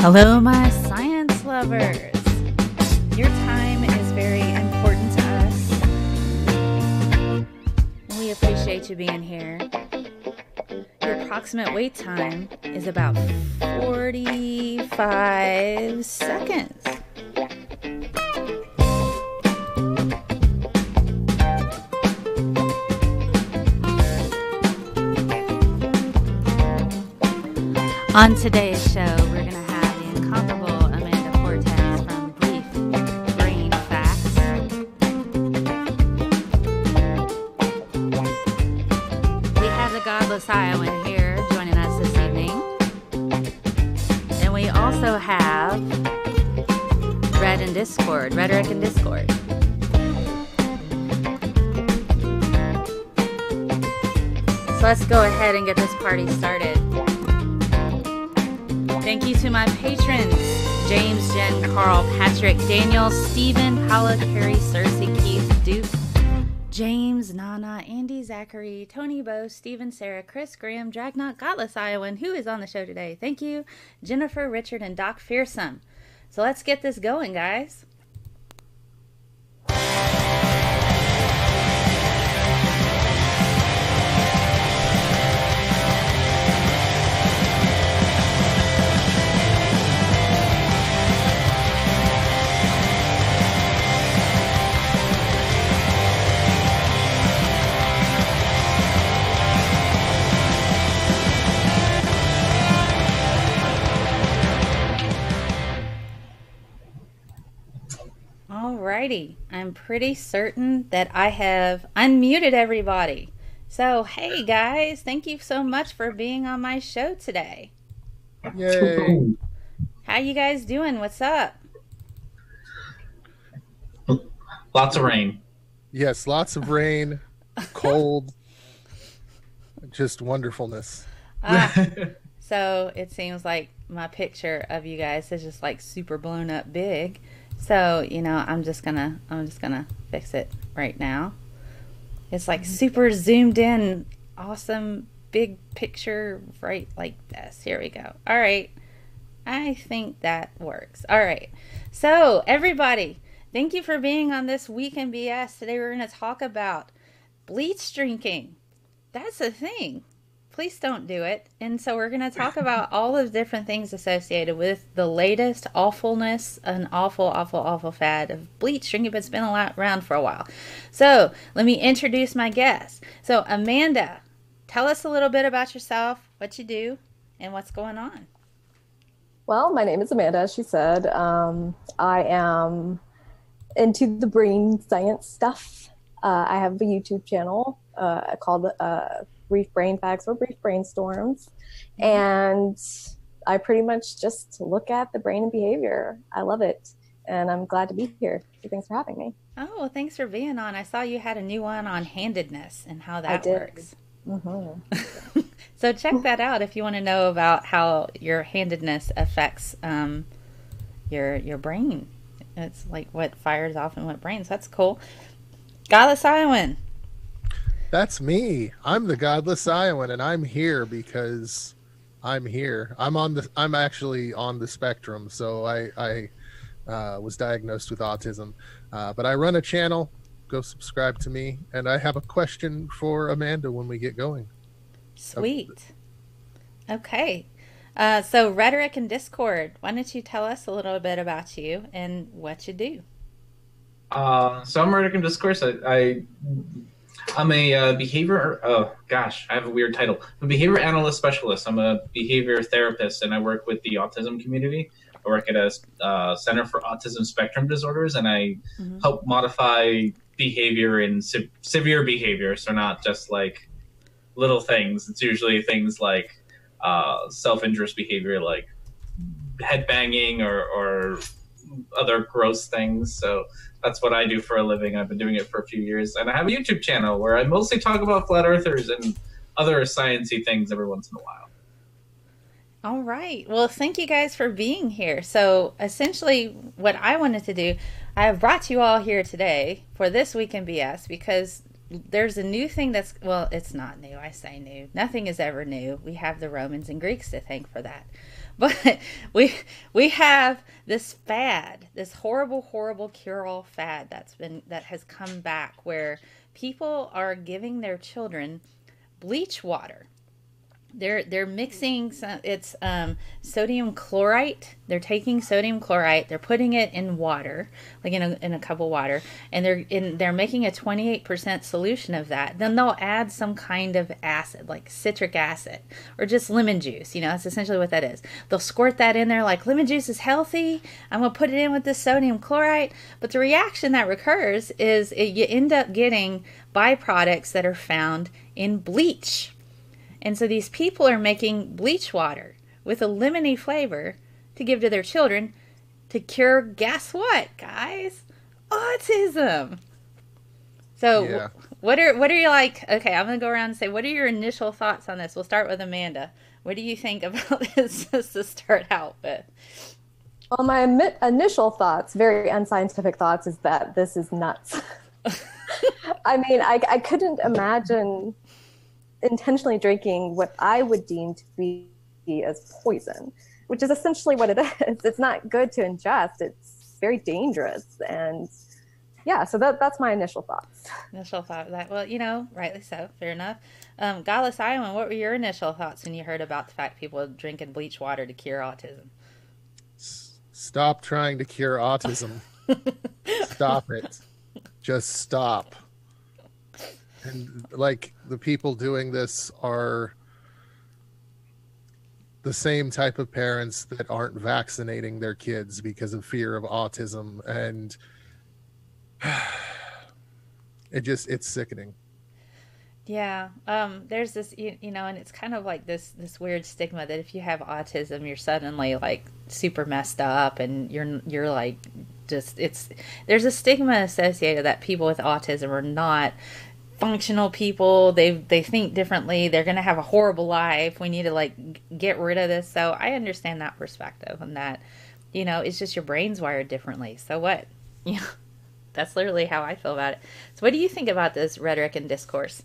Hello, my science lovers. Your time is very important to us. And we appreciate you being here. Your approximate wait time is about 45 seconds. On today's show, we're going to have the incomparable Amanda Cortez from Brief Brain Facts. We have the Godless Iowan here joining us this evening. And we also have Rhetoric and Discord. So let's go ahead and get this party started. Thank you to my patrons, James, Jen, Carl, Patrick, Daniel, Stephen, Paula, Carrie, Cersei, Keith, Duke, James, Nana, Andy, Zachary, Tony, Bo, Stephen, Sarah, Chris, Graham, Dragnot, Godless Iowan, who is on the show today. Thank you, Jennifer, Richard, and Doc Fearsome. So let's get this going, guys. Alrighty, I'm pretty certain that I have unmuted everybody. So, hey guys, thank you so much for being on my show today. Yay! How you guys doing? What's up? Lots of rain. Yes, lots of rain, cold, just wonderfulness. So it seems like my picture of you guys is just like super blown up big. So, you know, I'm just gonna fix it right now. It's like super zoomed in, awesome big picture right like this. Here we go. All right. I think that works. All right. So, everybody, thank you for being on this Week in BS. Today we're going to talk about bleach drinking. That's a thing. Please don't do it. And so we're going to talk about all of the different things associated with the latest awfulness, an awful fad of bleach drinking, but it's been around for a while. So let me introduce my guest. So Amanda, tell us a little bit about yourself, what you do, and what's going on. Well, my name is Amanda, as she said. I am into the brain science stuff. I have a YouTube channel called Brief Brain Facts or Brief Brainstorms. And I pretty much just look at the brain and behavior. I love it. And I'm glad to be here. So thanks for having me. Oh, well, thanks for being on. I saw you had a new one on handedness and how that works. Mm-hmm. So check that out if you want to know about how your handedness affects your brain. It's like what fires off in what brains. That's cool. Godless Iowan. That's me. I'm the Godless Iowan, and I'm here because I'm here. I'm actually on the spectrum, so I was diagnosed with autism. But I run a channel. Go subscribe to me, and I have a question for Amanda when we get going. Sweet. Okay. So Rhetoric and Discord, why don't you tell us a little bit about you and what you do? So I'm Rhetoric Discourse. I'm a behavior. Oh gosh, I have a weird title. I'm a behavior analyst specialist. I'm a behavior therapist, and I work with the autism community. I work at a Center for Autism Spectrum Disorders, and I help modify behavior in severe behavior. So not just like little things. It's usually things like self-injurious behavior, like headbanging or other gross things. So that's what I do for a living. I've been doing it for a few years, and I have a YouTube channel where I mostly talk about flat earthers and other sciencey things every once in a while. All right. Well, thank you guys for being here. So essentially what I wanted to do, I have brought you all here today for this Week in BS because there's a new thing that's, well, it's not new. I say new. Nothing is ever new. We have the Romans and Greeks to thank for that. But we have this fad, this horrible cure-all fad that has come back, where people are giving their children bleach water. They're mixing sodium chlorite. They're taking sodium chlorite. They're putting it in water, like in a cup of water, and they're making a 28% solution of that. Then they'll add some kind of acid, like citric acid or just lemon juice. That's essentially what that is. They'll squirt that in there, like lemon juice is healthy. I'm gonna put it in with this sodium chlorite. But the reaction that recurs is you end up getting byproducts that are found in bleach. And so these people are making bleach water with a lemony flavor to give to their children to cure, guess what, guys? Autism. So Yeah. what are you like? Okay, I'm going to go around and say, what are your initial thoughts on this? We'll start with Amanda. What do you think about this just to start out with? Well, my initial thoughts, very unscientific thoughts, is that this is nuts. I mean, I couldn't imagine intentionally drinking what I would deem to be as poison, which is essentially what it is. It's not good to ingest. It's very dangerous. And yeah, so that's my initial thoughts. Initial thought that, well, rightly so, fair enough. Godless Iowan, what were your initial thoughts when you heard about the fact people are drinking bleach water to cure autism? Stop trying to cure autism. Stop it. Just stop. And like, the people doing this are the same type of parents that aren't vaccinating their kids because of fear of autism, and it's sickening. Yeah, there's this, and it's kind of like this weird stigma that if you have autism, you're suddenly like super messed up, and you're like there's a stigma associated that people with autism are not functional people. They think differently. They're gonna have a horrible life. We need to like get rid of this. So I understand that perspective, and that it's just your brain's wired differently. So what? That's literally how I feel about it. So what do you think about this rhetoric and discourse?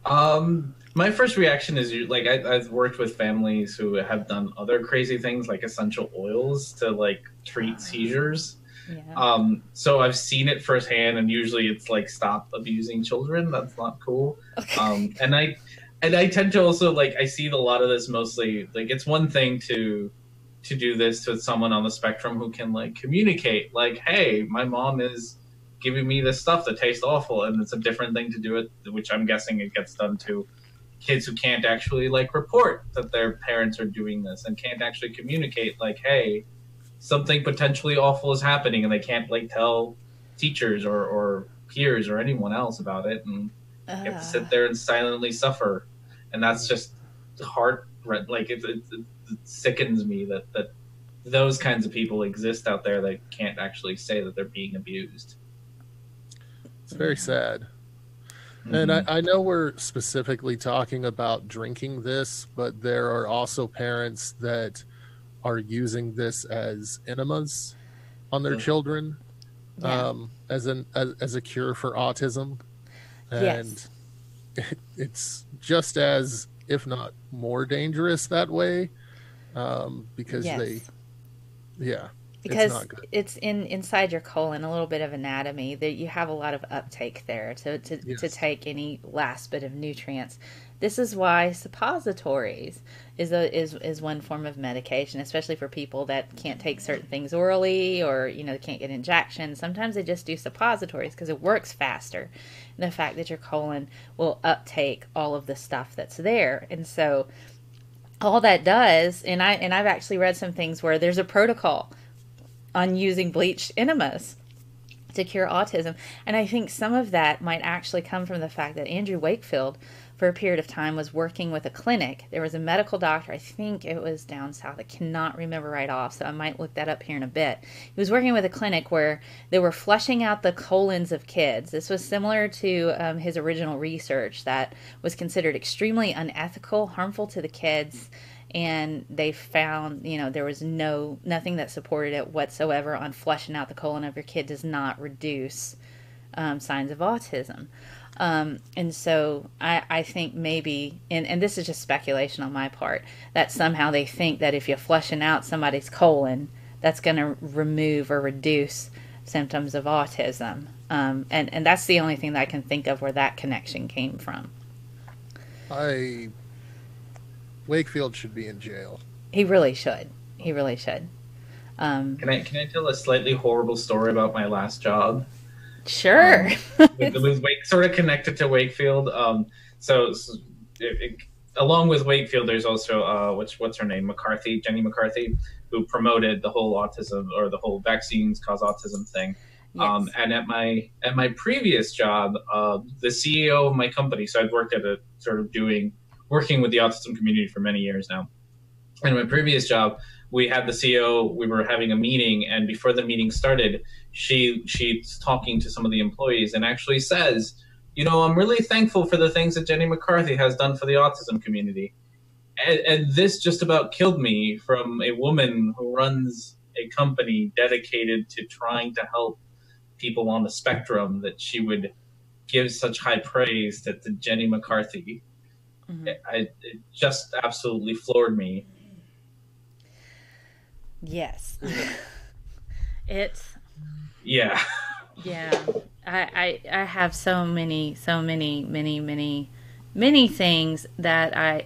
My first reaction is like I've worked with families who have done other crazy things like essential oils to like treat seizures. Yeah. So I've seen it firsthand, and usually it's like, stop abusing children. That's not cool. Okay. And I tend to also like, I see a lot of this mostly like, it's one thing to do this to someone on the spectrum who can like communicate like, hey, my mom is giving me this stuff that tastes awful, and it's a different thing to do it, which I'm guessing it gets done to kids who can't actually like report that their parents are doing this and can't actually communicate like, hey, something potentially awful is happening, and they can't like tell teachers or peers or anyone else about it, and you have to sit there and silently suffer. And that's just heart, like it sickens me that those kinds of people exist out there that can't actually say that they're being abused. It's very sad. And I know we're specifically talking about drinking this, but there are also parents that are using this as enemas on their children, as a cure for autism. And it's just as, if not more dangerous that way, because because it's not good. It's inside your colon, a little bit of anatomy, that you have a lot of uptake there to take any last bit of nutrients. This is why suppositories is one form of medication, especially for people that can't take certain things orally, or they can't get injections. Sometimes they just do suppositories because it works faster. And the fact that your colon will uptake all of the stuff that's there, and so all that does, and I've actually read some things where there's a protocol on using bleached enemas to cure autism. And I think some of that might actually come from the fact that Andrew Wakefield, for a period of time, was working with a clinic. There was a medical doctor, I think it was down south, I cannot remember right off, so I might look that up here in a bit. He was working with a clinic where they were flushing out the colons of kids. This was similar to his original research that was considered extremely unethical, harmful to the kids, and they found, there was nothing that supported it whatsoever on flushing out the colon of your kid does not reduce signs of autism. And so I think maybe, and this is just speculation on my part, that somehow they think that if you're flushing out somebody's colon, that's going to remove or reduce symptoms of autism. And that's the only thing that I can think of where that connection came from. Wakefield should be in jail. He really should. He really should. Can I tell a slightly horrible story about my last job? Sure. It was sort of connected to Wakefield. Along with Wakefield, there's also what's her name, Jenny McCarthy, who promoted the whole autism or the whole vaccines cause autism thing. Yes. And at my previous job, the CEO of my company, so I've worked at a sort of working with the autism community for many years now. And in my previous job, we had the CEO, we were having a meeting, and before the meeting started, she's talking to some of the employees and actually says, I'm really thankful for the things that Jenny McCarthy has done for the autism community. And this just about killed me, from a woman who runs a company dedicated to trying to help people on the spectrum, that she would give such high praise to Jenny McCarthy. Mm-hmm. It just absolutely floored me. Yes. Yeah. Yeah. I have so many things that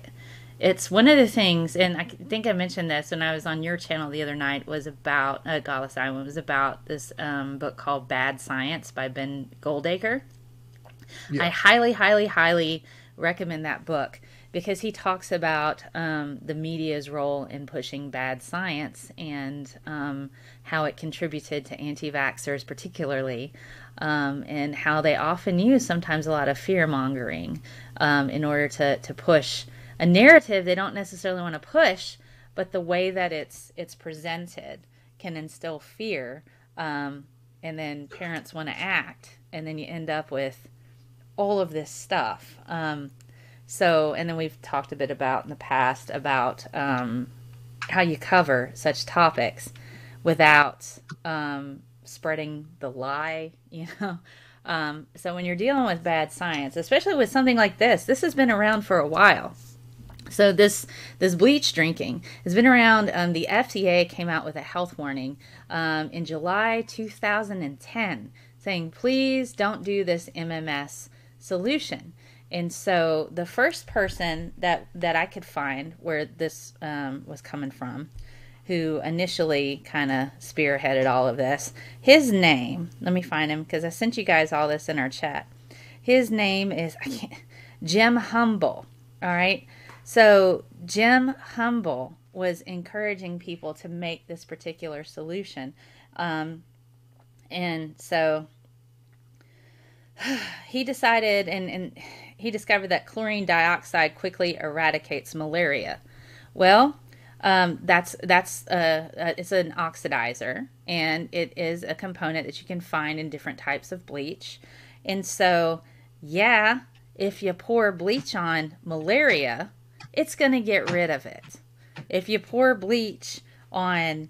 it's one of the things, and I think I mentioned this when I was on your channel the other night, was about Godless Iowa, was about this book called Bad Science by Ben Goldacre. Yeah. I highly recommend that book, because he talks about the media's role in pushing bad science, and how it contributed to anti-vaxxers particularly, and how they often use sometimes a lot of fear-mongering in order to push a narrative they don't necessarily want to push, but the way that it's presented can instill fear, and then parents want to act, and then you end up with all of this stuff. So, and then we've talked a bit about in the past about how you cover such topics without spreading the lie, So when you're dealing with bad science, especially with something like this has been around for a while. So this bleach drinking has been around. The FDA came out with a health warning in July 2010 saying, please don't do this MMS solution. And so the first person that I could find where this was coming from, who initially kind of spearheaded all of this, his name, let me find him because I sent you guys all this in our chat. His name is Jim Humble. All right. So Jim Humble was encouraging people to make this particular solution. And so he decided, and he discovered that chlorine dioxide quickly eradicates malaria. Well, it's an oxidizer, and it is a component that you can find in different types of bleach. And so, yeah, if you pour bleach on malaria, it's going to get rid of it. If you pour bleach on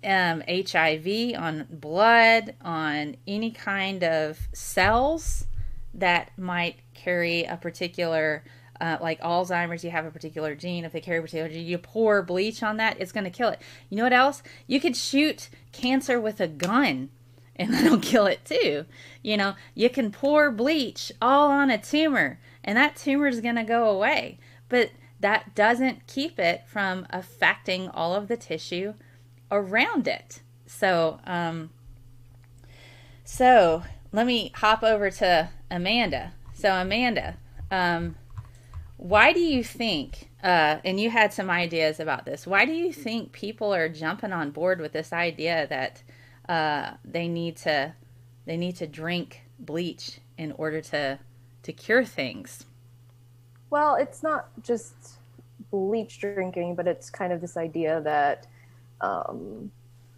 HIV, on blood, on any kind of cells that might carry a particular, like Alzheimer's, you have a particular gene. If they carry a particular gene, you pour bleach on that, it's going to kill it. You know what else? You could shoot cancer with a gun and that'll kill it too. You can pour bleach all on a tumor and that tumor is going to go away. But that doesn't keep it from affecting all of the tissue around it. So let me hop over to Amanda. So Amanda, why do you think, and you had some ideas about this, why do you think people are jumping on board with this idea that they need to drink bleach in order to cure things? Well, it's not just bleach drinking, but it's kind of this idea that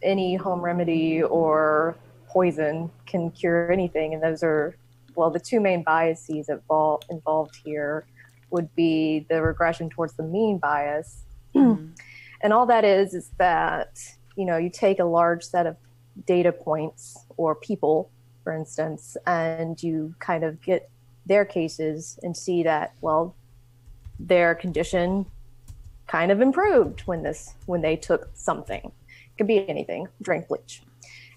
any home remedy or poison can cure anything. And those are, well, the two main biases involved here would be the regression towards the mean bias. Mm. And all that is that, you take a large set of data points or people, for instance, and you kind of get their cases and see that, well, their condition kind of improved when they took something. It could be anything, drink bleach.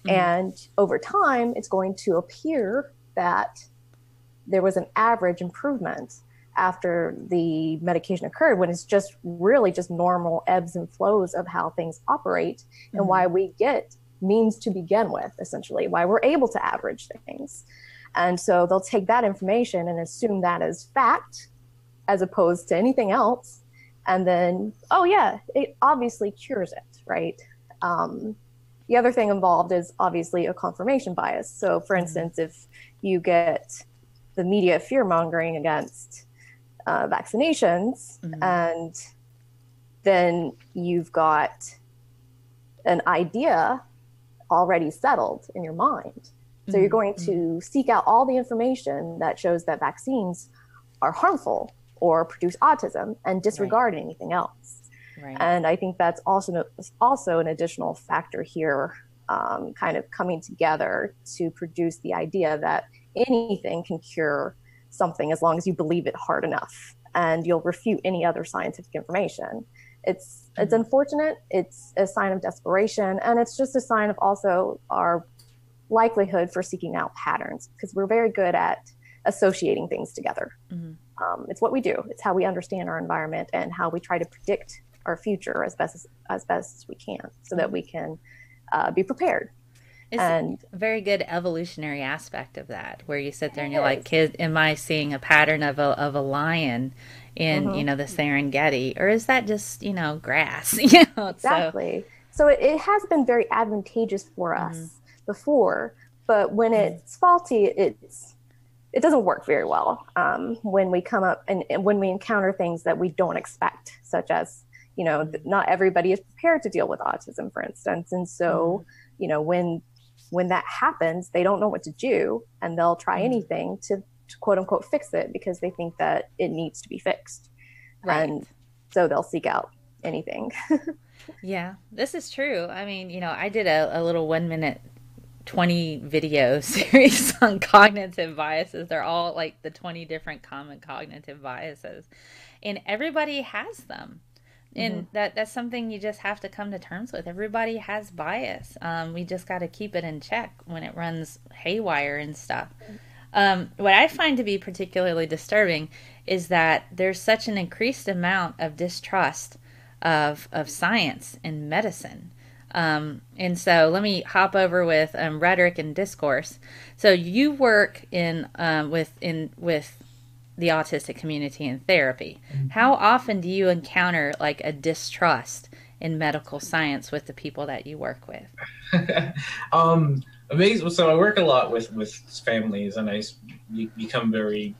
And over time, it's going to appear that there was an average improvement after the medication occurred, when it's just really just normal ebbs and flows of how things operate and why we get means to begin with, essentially, why we're able to average things. And so they'll take that information and assume that as fact as opposed to anything else. And then, oh yeah, it obviously cures it, right? The other thing involved is obviously a confirmation bias. So for instance, if you get the media fear-mongering against vaccinations, and then you've got an idea already settled in your mind. So you're going to seek out all the information that shows that vaccines are harmful or produce autism and disregard anything else. Right. And I think that's also an additional factor here, kind of coming together to produce the idea that anything can cure something as long as you believe it hard enough, and you'll refute any other scientific information. It's unfortunate. It's a sign of desperation, and it's just a sign of also our likelihood for seeking out patterns, because we're very good at associating things together. It's what we do. It's how we understand our environment and how we try to predict our future as best as we can, so that we can be prepared. It's a very good evolutionary aspect of that, where you sit there and you're like, "Kid, am I seeing a pattern of a lion in the Serengeti, or is that just grass?" Exactly. So it has been very advantageous for us before, but when it's faulty, it doesn't work very well when we come up and when we encounter things that we don't expect, such as not everybody is prepared to deal with autism, for instance, and so when that happens, they don't know what to do, and they'll try anything to quote unquote fix it because they think that it needs to be fixed. Right. And so they'll seek out anything. Yeah, this is true. I mean, I did a little 1 minute 20 video series on cognitive biases. They're all like the 20 different common cognitive biases, and everybody has them. And that's something you just have to come to terms with. Everybody has bias. We just got to keep it in check when it runs haywire and stuff. What I find to be particularly disturbing is that there's such an increased amount of distrust of science and medicine. And so let me hop over with Rhetoric and Discourse. So you work with the autistic community in therapy. How often do you encounter like a distrust in medical science with the people that you work with? Amazing. So I work a lot with families, and you become very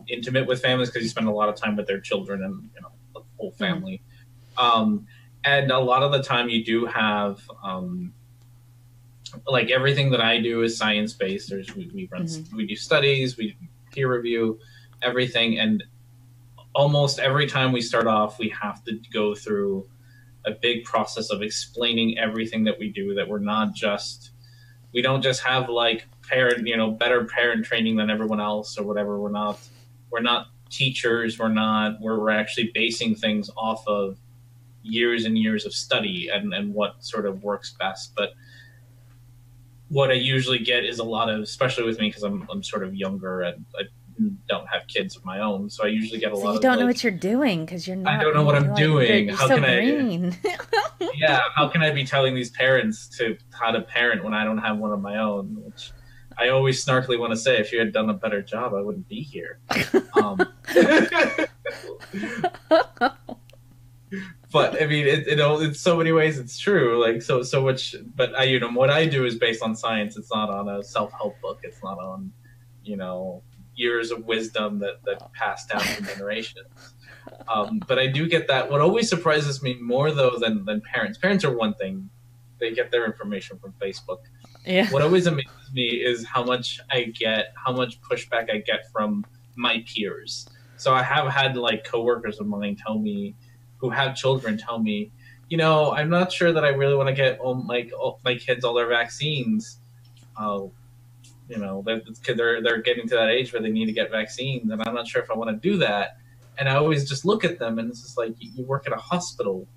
intimate with families because you spend a lot of time with their children and the whole family. And a lot of the time you do have like everything that I do is science based. We do studies, we peer review everything, and almost every time we start off, we have to go through a big process of explaining everything that we do. That we don't just have like better parent training than everyone else or whatever. We're not teachers. We're actually basing things off of years and years of study and what sort of works best. But what I usually get is a lot of, especially with me because I'm sort of younger and I don't have kids of my own, so I usually get a lot of. You don't know what you're doing because you're not. I don't know what I'm doing. You're so green. Yeah, how can I be telling these parents how to parent when I don't have one of my own? Which I always snarkily want to say, if you had done a better job, I wouldn't be here. But I mean, in so many ways, it's true. Like so much. But what I do is based on science. It's not on a self-help book. It's not on, years of wisdom that passed down from generations. But I do get that. What always surprises me more, though, than parents. Parents are one thing. They get their information from Facebook. Yeah. What always amazes me is how much pushback I get from my peers. So I have had like coworkers of mine who have children tell me, I'm not sure that I really want to get all my kids all their vaccines. you know, they're getting to that age where they need to get vaccines, and I'm not sure if I want to do that. And I always just look at them, and it's just like, you work at a hospital,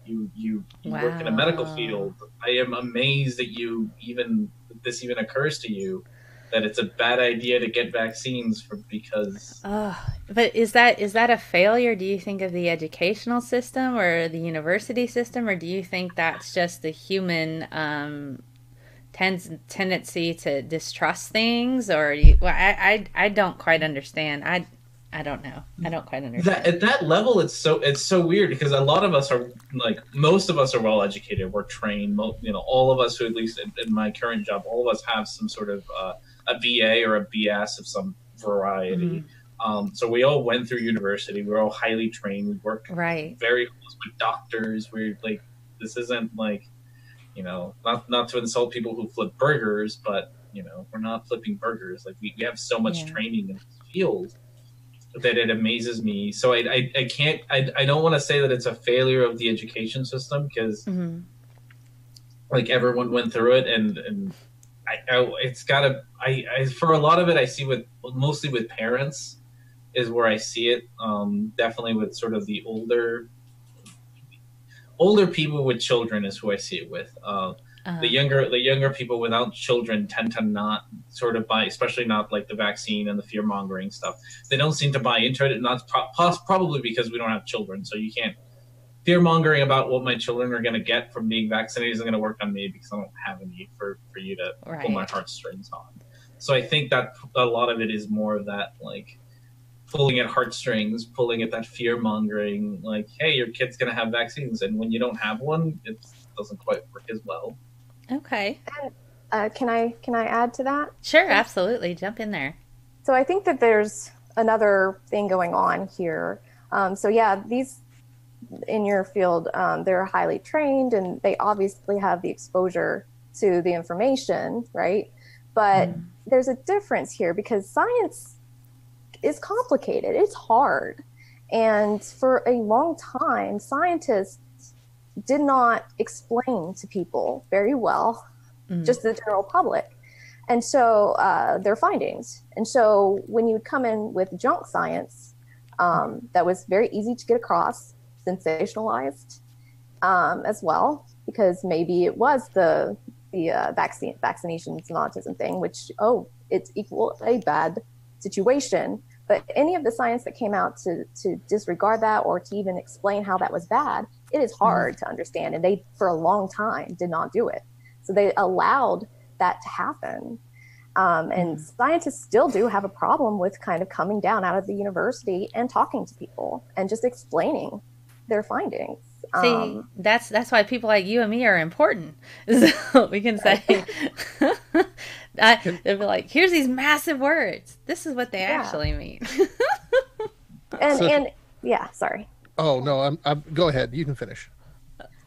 you work in a medical field. I am amazed that this even occurs to you, that it's a bad idea to get vaccines because. But is that a failure, do you think, of the educational system or the university system, or do you think that's just the human tendency to distrust things? Or I don't quite understand. I don't know. I don't quite understand. At that level, it's so weird, because a lot of us are, like, most of us are well educated. We're trained. You know, all of us who, at least in my current job, all of us have some sort of a BA or a BS of some variety. So we all went through university. We're all highly trained. We worked very close with doctors. We're like, this isn't like, you know, not to insult people who flip burgers, but, you know, we're not flipping burgers. Like, we have so much training in this field that it amazes me. So I don't want to say that it's a failure of the education system, because like, everyone went through it, and it's gotta, for a lot of it, I see mostly with parents is where I see it. Definitely with sort of the older people with children is who I see it with. The younger people without children tend to not sort of buy, especially not like the vaccine and the fear mongering stuff. They don't seem to buy into it, and that's probably because we don't have children. So you can't, fear mongering about what my children are going to get from being vaccinated isn't going to work on me, because I don't have any for you to pull my heartstrings on. So I think that a lot of it is more of that, like, pulling at heartstrings, pulling at that fear mongering, like, hey, your kid's going to have vaccines, and when you don't have one, it doesn't quite work as well. Okay. Can I add to that? Sure, absolutely. Jump in there. So I think that there's another thing going on here. So yeah, these in your field, they're highly trained, and they obviously have the exposure to the information, right? But there's a difference here, because science is complicated. It's hard. And for a long time, scientists did not explain to people very well, just the general public, and so their findings. And so when you would come in with junk science, that was very easy to get across, sensationalized as well, because maybe it was the vaccinations and autism thing, which, it's equal a bad situation. But any of the science that came out to disregard that, or to even explain how that was bad, it is hard to understand. And they, for a long time, did not do it. So they allowed that to happen. And scientists still do have a problem with kind of coming down out of the university and talking to people and just explaining their findings. See, that's why people like you and me are important. So we can say, they'll be like, here's these massive words. This is what they actually mean. and yeah, sorry. Oh no, I'm go ahead. You can finish.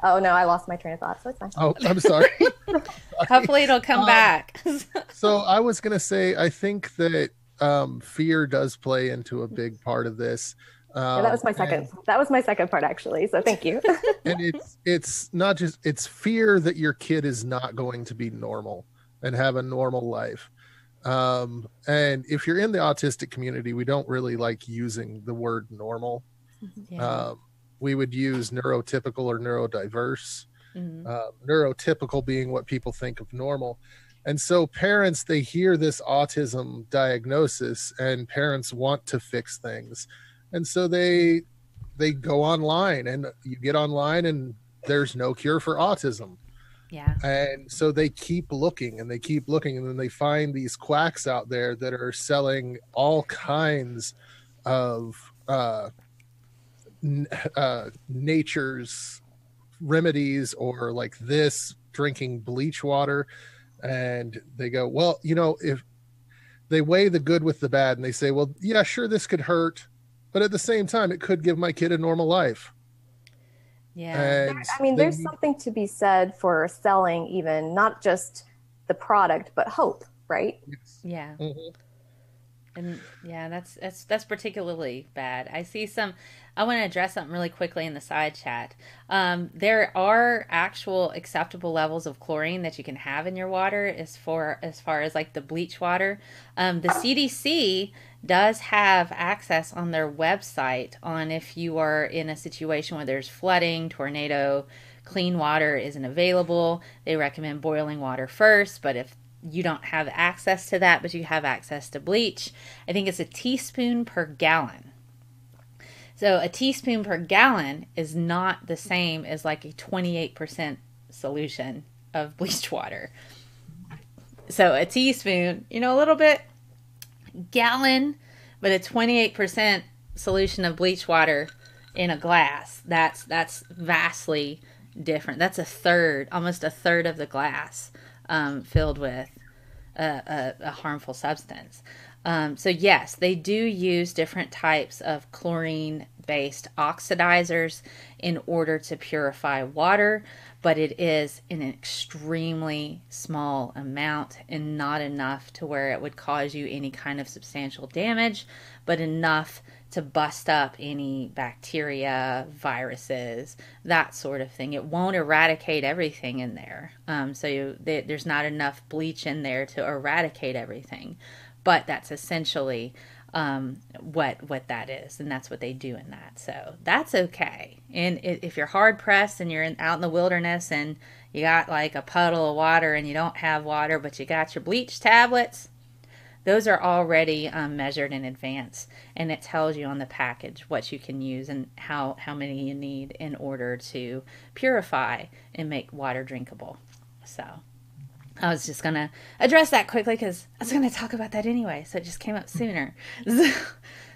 Oh no, I lost my train of thought, so it's fine. Oh, I'm sorry. Hopefully it'll come back. So I was going to say, I think that fear does play into a big part of this. Yeah, that was my second. That was my second part, actually. So thank you. And it's not just, it's fear that your kid is not going to be normal and have a normal life. And if you're in the autistic community, we don't really like using the word normal. Yeah. We would use neurotypical or neurodiverse. Neurotypical being what people think of normal. And so parents, they hear this autism diagnosis, and parents want to fix things. And so they go online, and you get online and there's no cure for autism. Yeah. And so they keep looking and they keep looking, and then they find these quacks out there that are selling all kinds of nature's remedies, or like this, drinking bleach water. And they go, well, you know, if they weigh the good with the bad, and they say, well, yeah, sure, this could hurt, but at the same time, it could give my kid a normal life. Yeah. And I mean, there's something to be said for selling even not just the product, but hope, right? Yes. Yeah. And yeah, that's particularly bad. I see some. I want to address something really quickly in the side chat. There are actual acceptable levels of chlorine that you can have in your water, as far as like the bleach water. The CDC does have access on their website on if you are in a situation where there's flooding, tornado, clean water isn't available. They recommend boiling water first, but if you don't have access to that, but you have access to bleach, I think it's a teaspoon per gallon. So a teaspoon per gallon is not the same as like a 28% solution of bleach water. So a teaspoon, a little bit, gallon, but a 28% solution of bleach water in a glass, that's vastly different. That's almost a third of the glass filled with a harmful substance. So yes, they do use different types of chlorine-based oxidizers in order to purify water, but it is in an extremely small amount and not enough to where it would cause you any kind of substantial damage, but enough to bust up any bacteria, viruses, that sort of thing. It won't eradicate everything in there. There's not enough bleach in there to eradicate everything. But that's essentially what that is, and that's what they do in that. So that's okay. And if you're hard pressed and you're out in the wilderness and you got like a puddle of water and you don't have water, but you got your bleach tablets, those are already measured in advance, and it tells you on the package what you can use and how many you need in order to purify and make water drinkable. So I was just going to address that quickly because I was going to talk about that anyway, so it just came up sooner.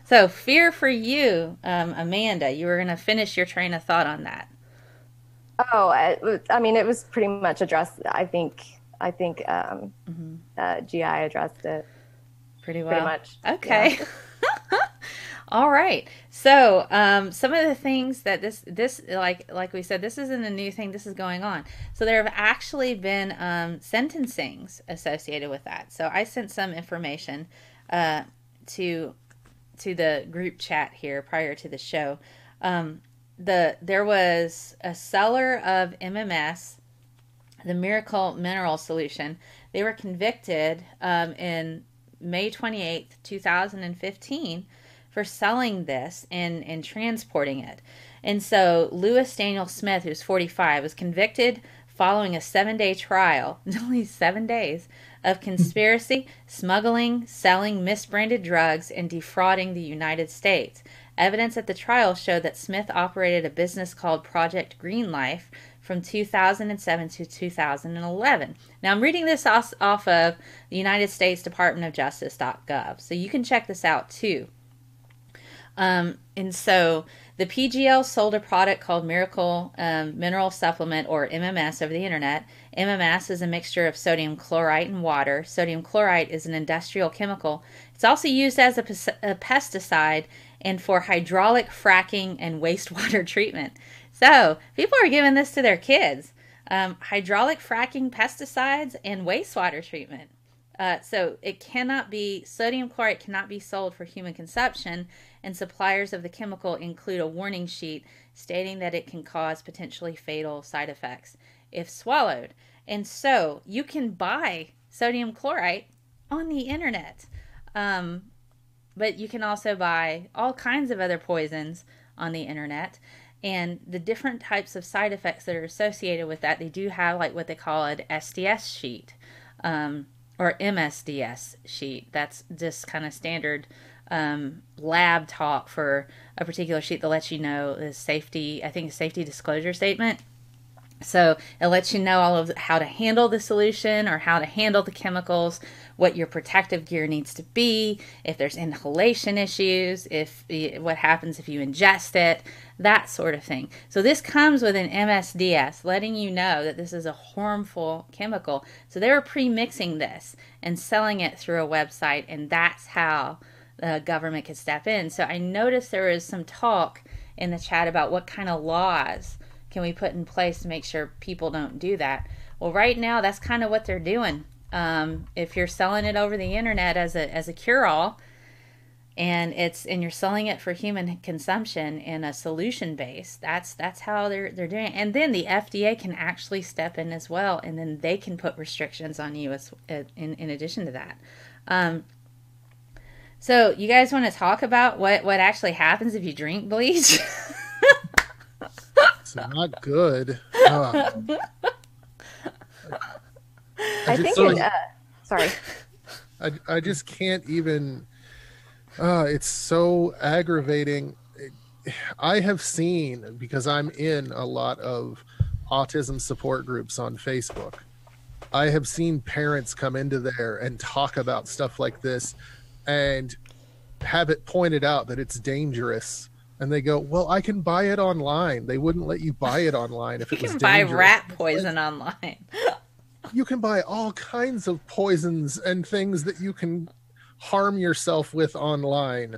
So fear for you, Amanda, you were going to finish your train of thought on that. Oh, I mean, it was pretty much addressed. I think GI addressed it pretty well. Pretty much. Okay. Yeah. All right. So some of the things that this like we said, this isn't a new thing. This is going on. So there have actually been sentencings associated with that. So I sent some information to the group chat here prior to the show. There was a seller of MMS, the Miracle Mineral Solution. They were convicted in May 28th, 2015 for selling this and transporting it. And so Lewis Daniel Smith, who's 45, was convicted following a 7-day trial, only 7 days, of conspiracy, smuggling, selling misbranded drugs, and defrauding the United States. Evidence at the trial showed that Smith operated a business called Project Green Life from 2007 to 2011. Now, I'm reading this off of the United States Department of Justice.gov, so you can check this out too. And so the PGL sold a product called Miracle Mineral Supplement, or MMS, over the internet. MMS is a mixture of sodium chlorite and water. Sodium chlorite is an industrial chemical. It's also used as a pesticide and for hydraulic fracking and wastewater treatment. So people are giving this to their kids. Hydraulic fracking, pesticides, and wastewater treatment. So sodium chlorite cannot be sold for human consumption, and suppliers of the chemical include a warning sheet stating that it can cause potentially fatal side effects if swallowed. And so you can buy sodium chlorite on the internet, but you can also buy all kinds of other poisons on the internet. And the different types of side effects that are associated with that, they do have like what they call an SDS sheet, or MSDS sheet. That's just kind of standard lab talk for a particular sheet that lets you know the safety disclosure statement. So it lets you know all of how to handle the solution or how to handle the chemicals, what your protective gear needs to be, if there's inhalation issues, what happens if you ingest it, that sort of thing. So this comes with an MSDS, letting you know that this is a harmful chemical. So they were pre-mixing this and selling it through a website, and that's how the government could step in. So I noticed there was some talk in the chat about what kind of laws can we put in place to make sure people don't do that. Well, right now, that's kind of what they're doing. If you're selling it over the internet as a cure-all, and you're selling it for human consumption in a solution base. That's how they're doing it. And then the FDA can actually step in as well, and then they can put restrictions on you as in addition to that. So you guys want to talk about what actually happens if you drink bleach? It's not good. I think sorry. I just can't even. It's so aggravating. I have seen, because I'm in a lot of autism support groups on Facebook, I have seen parents come into there and talk about stuff like this and have it pointed out that it's dangerous. And they go, well, I can buy it online. They wouldn't let you buy it online if it was dangerous. You can buy rat poison online. You can buy all kinds of poisons and things that you can harm yourself with online.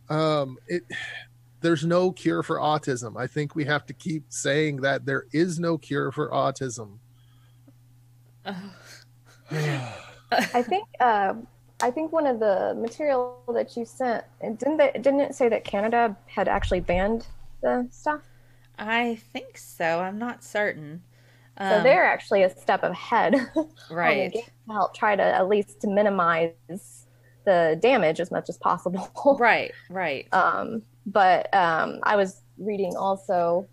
There's no cure for autism. I think we have to keep saying that there is no cure for autism. I think one of the material that you sent, didn't it say that Canada had actually banned the stuff? I think so. I'm not certain. So they're actually a step ahead, right? To help try to at least to minimize the damage as much as possible. Right. But I was reading also,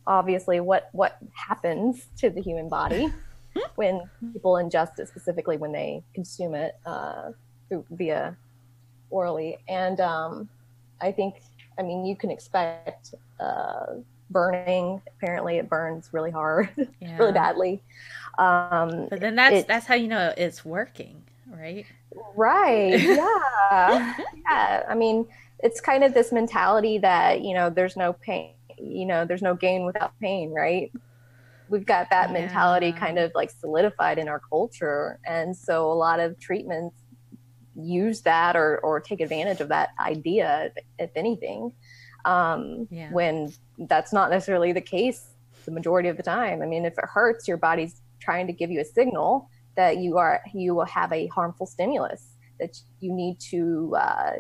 obviously, what happens to the human body when people ingest it, specifically when they consume it via orally. And I mean, you can expect burning. Apparently it burns really hard, really badly. But then that's how you know it's working, right? Right. Yeah. Yeah. I mean, it's kind of this mentality that, there's no pain, there's no gain without pain, right? We've got that mentality kind of like solidified in our culture. And so a lot of treatments use that or take advantage of that idea, if anything, when that's not necessarily the case the majority of the time. I mean, if it hurts, your body's trying to give you a signal that you will have a harmful stimulus that you need to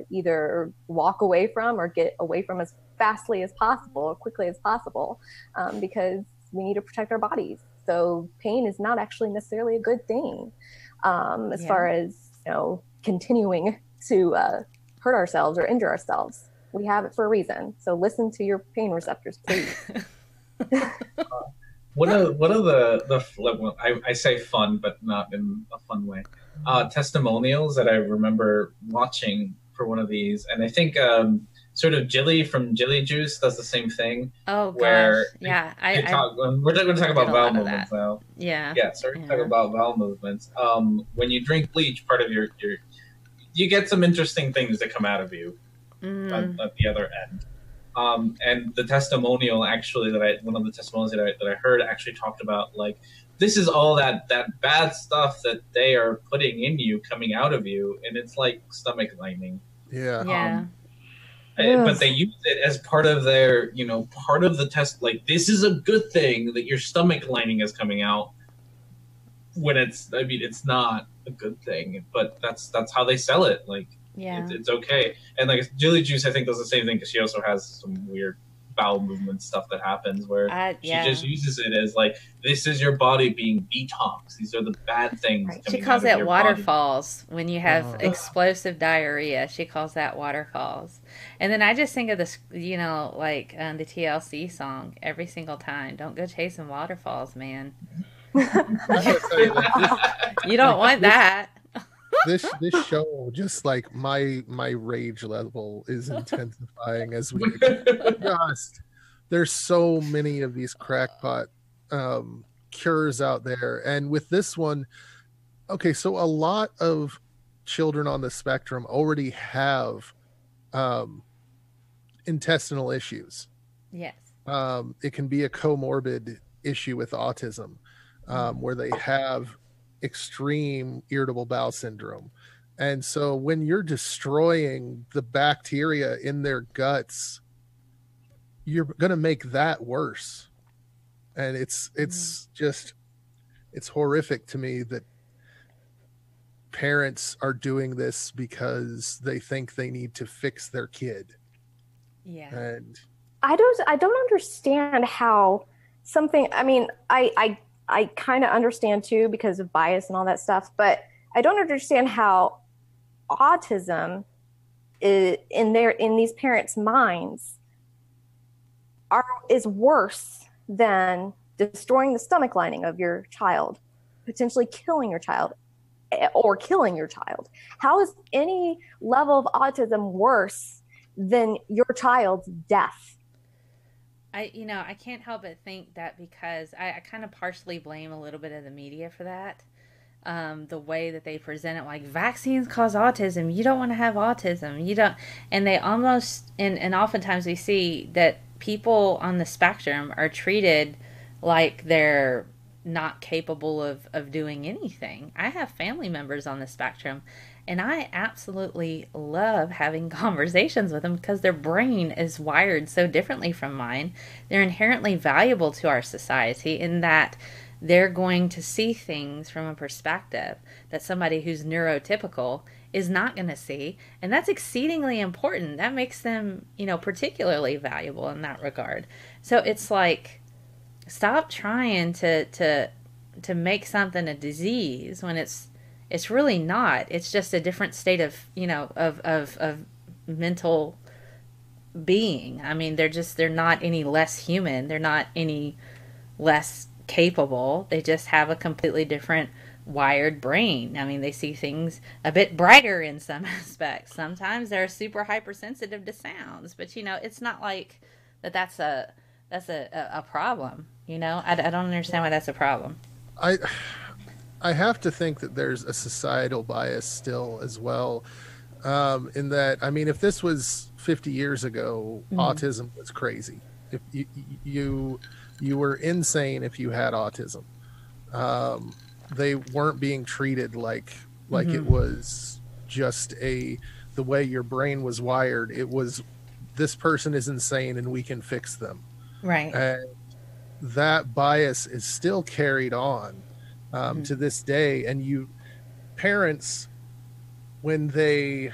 either walk away from or get away from as fastly as possible, or quickly as possible, because we need to protect our bodies. So pain is not actually necessarily a good thing, as far as continuing to hurt ourselves or injure ourselves. We have it for a reason. So listen to your pain receptors, please. One of the I say fun, but not in a fun way, testimonials that I remember watching for one of these, and I think sort of Jilly from Jilly Juice does the same thing. Oh gosh, where yeah. We're going to talk about bowel movements now. Yeah. So we're going to talk about bowel movements. When you drink bleach, part of you get some interesting things that come out of you at the other end. And the testimonial actually one of the testimonials that I heard actually talked about, like, this is all that bad stuff that they are putting in you coming out of you, and it's like stomach lining. Yeah. But they use it as part of their, part of the test. Like, this is a good thing that your stomach lining is coming out, when it's not a good thing, but that's how they sell it. Like, it's okay. And like Jilly Juice, I think, does the same thing, because she also has some weird bowel movement stuff that happens where she just uses it as like, this is your body being detox. These are the bad things. Right. She calls it waterfalls when you have explosive diarrhea. She calls that waterfalls. And then I just think of this, like the TLC song every single time. Don't go chasing waterfalls, man. You don't want that. This show, just like my rage level is intensifying as we there's so many of these crackpot cures out there. And with this one, okay, so a lot of children on the spectrum already have intestinal issues. Yes. It can be a comorbid issue with autism, where they have extreme irritable bowel syndrome. And so when you're destroying the bacteria in their guts, you're going to make that worse. And it's horrific to me that parents are doing this because they think they need to fix their kid. Yeah. And I don't understand how something, I mean, I kind of understand too because of bias and all that stuff, but I don't understand how autism in these parents' minds is worse than destroying the stomach lining of your child, potentially killing your child, or killing your child. How is any level of autism worse than your child's death? I can't help but think that because I kind of partially blame a little bit of the media for that. The way that they present it, like vaccines cause autism. You don't want to have autism. You don't, and they almost, and oftentimes we see that people on the spectrum are treated like they're not capable of doing anything. I have family members on the spectrum, and I absolutely love having conversations with them because their brain is wired so differently from mine. They're inherently valuable to our society in that they're going to see things from a perspective that somebody who's neurotypical is not going to see. And that's exceedingly important. That makes them, particularly valuable in that regard. So it's like, stop trying to make something a disease when it's really not. It's just a different state of of mental being. I mean, they're not any less human. They're not any less capable. They just have a completely different wired brain. I mean, they see things a bit brighter in some aspects. Sometimes they're super hypersensitive to sounds, but it's not like that's a problem. I don't understand why that's a problem. I have to think that there's a societal bias still as well, in that, I mean, if this was 50 years ago, autism was crazy. If you were insane if you had autism. They weren't being treated like it was just the way your brain was wired. It was, this person is insane and we can fix them. Right. And that bias is still carried on to this day. And parents, when you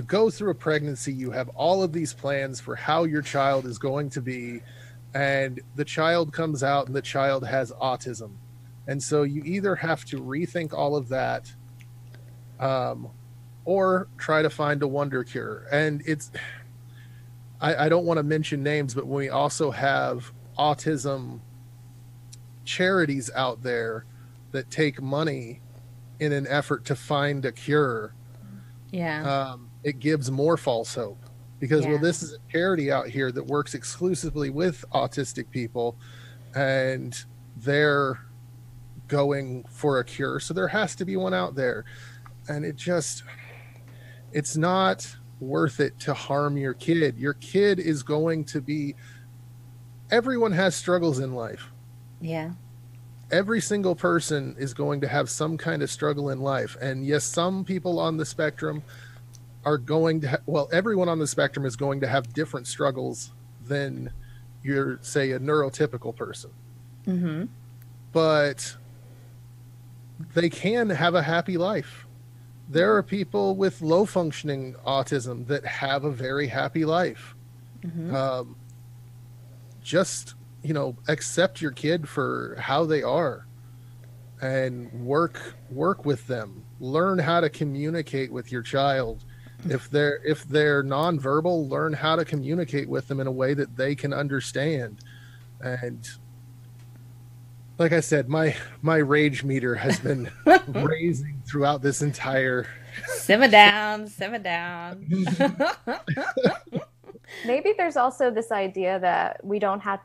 go through a pregnancy, you have all of these plans for how your child is going to be, and the child comes out and the child has autism. And so you either have to rethink all of that, or try to find a wonder cure. And I don't want to mention names, but we also have autism charities out there that take money in an effort to find a cure. Yeah. It gives more false hope because, well, this is a charity out here that works exclusively with autistic people, and they're going for a cure. So there has to be one out there. And it's not worth it to harm your kid. Your kid is going to be, everyone has struggles in life. Yeah. Every single person is going to have some kind of struggle in life. And yes, some people on the spectrum are going to everyone on the spectrum is going to have different struggles than say a neurotypical person. Mm-hmm. But they can have a happy life. There are people with low functioning autism that have a very happy life. Mm-hmm. Just, accept your kid for how they are and work with them. Learn how to communicate with your child. If they're nonverbal, learn how to communicate with them in a way that they can understand. And like I said, my rage meter has been raising throughout this entire. Simmer down. Maybe there's also this idea that we don't have,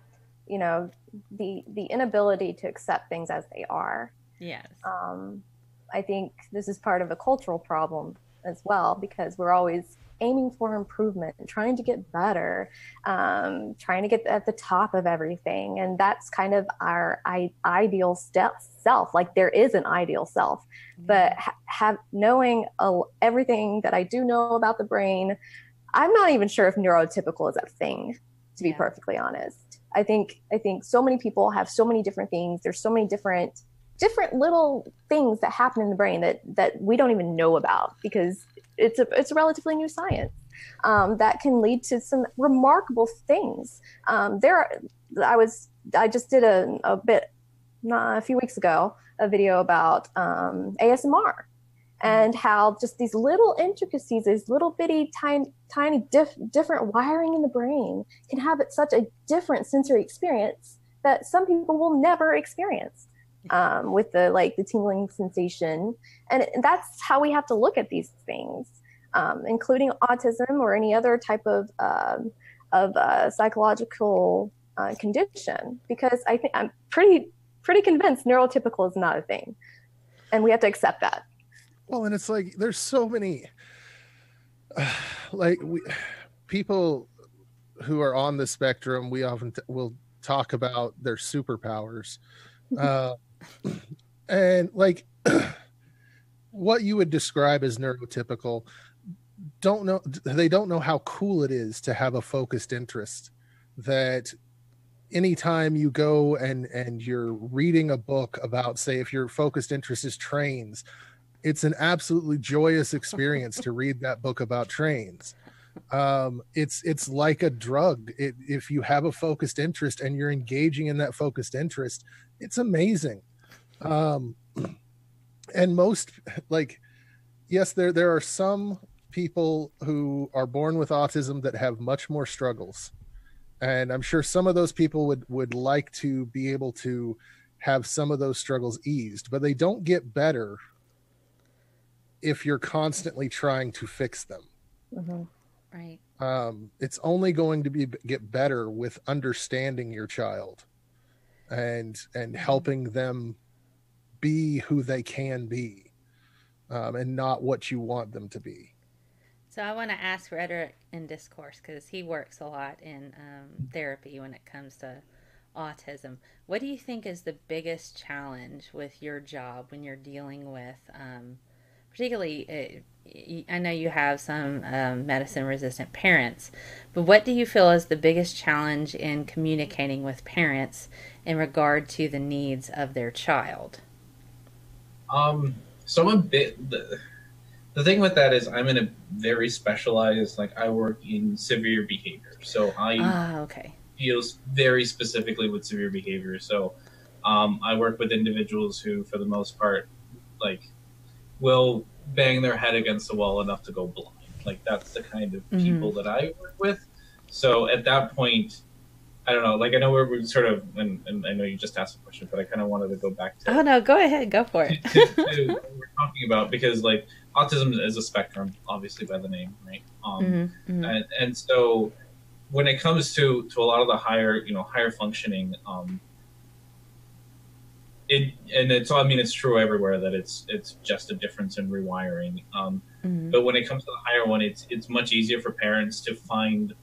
the inability to accept things as they are. Yes. I think this is part of a cultural problem as well, because we're always aiming for improvement, trying to get better, trying to get at the top of everything. And that's kind of our ideal self. Like, there is an ideal self, but knowing everything that I do know about the brain, I'm not even sure if neurotypical is a thing, to be perfectly honest. I think so many people have so many different things. There's so many different different little things that happen in the brain that we don't even know about, because it's a relatively new science, that can lead to some remarkable things. I just did a few weeks ago, a video about ASMR, and how just these little intricacies, these little bitty tiny different wiring in the brain can have such a different sensory experience that some people will never experience, with the tingling sensation. And that's how we have to look at these things, including autism or any other type of psychological condition, because I'm pretty convinced neurotypical is not a thing, and we have to accept that. Well, and it's like there's so many people who are on the spectrum. We often will talk about their superpowers, and like what you would describe as neurotypical. They don't know how cool it is to have a focused interest. That anytime you go and you're reading a book about, say, if your focused interest is trains, it's an absolutely joyous experience to read that book about trains. It's like a drug. If you have a focused interest and you're engaging in that focused interest, it's amazing. And most, yes, there are some people who are born with autism that have much more struggles. And I'm sure some of those people would like to be able to have some of those struggles eased, but they don't get better if you're constantly trying to fix them. Mm-hmm. Right. It's only going to get better with understanding your child and helping them be who they can be, and not what you want them to be. So I want to ask Rhetoric in Discourse, because he works a lot in therapy when it comes to autism. What do you think is the biggest challenge with your job when you're dealing with, particularly, I know you have some medicine-resistant parents, but what do you feel is the biggest challenge in communicating with parents in regard to the needs of their child? So I'm a bit... The thing with that is I'm in a very specialized, I work in severe behavior. So I deal very specifically with severe behavior. So I work with individuals who, for the most part, will bang their head against the wall enough to go blind. That's the kind of people that I work with. So at that point, I don't know, I know we're sort of, and I know you just asked a question, but I kind of wanted to go back to... Oh, no, go ahead, go for it. to what we're talking about, because, autism is a spectrum, obviously, by the name, right? And so when it comes to a lot of the higher functioning, it's true everywhere that it's just a difference in rewiring. But when it comes to the higher one, it's much easier for parents to find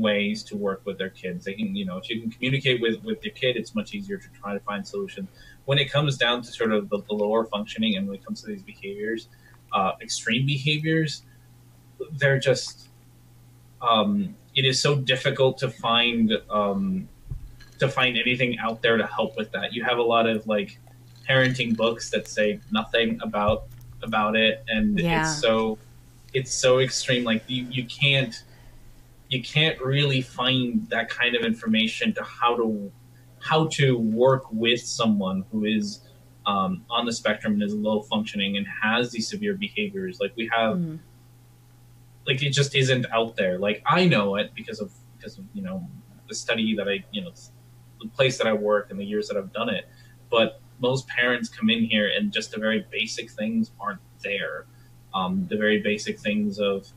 ways to work with their kids. They can, if you can communicate with your kid, it's much easier to try to find solutions. When it comes down to sort of the lower functioning, and when it comes to these behaviors, extreme behaviors, they're just, it is so difficult to find anything out there to help with that. You have a lot of parenting books that say nothing about it, and it's so extreme. You can't really find that kind of information to how to work with someone who is on the spectrum and is low functioning and has these severe behaviors. We have, it just isn't out there. I know it because of the study that the place that I work and the years that I've done it. But most parents come in here and just the very basic things aren't there. The very basic things of,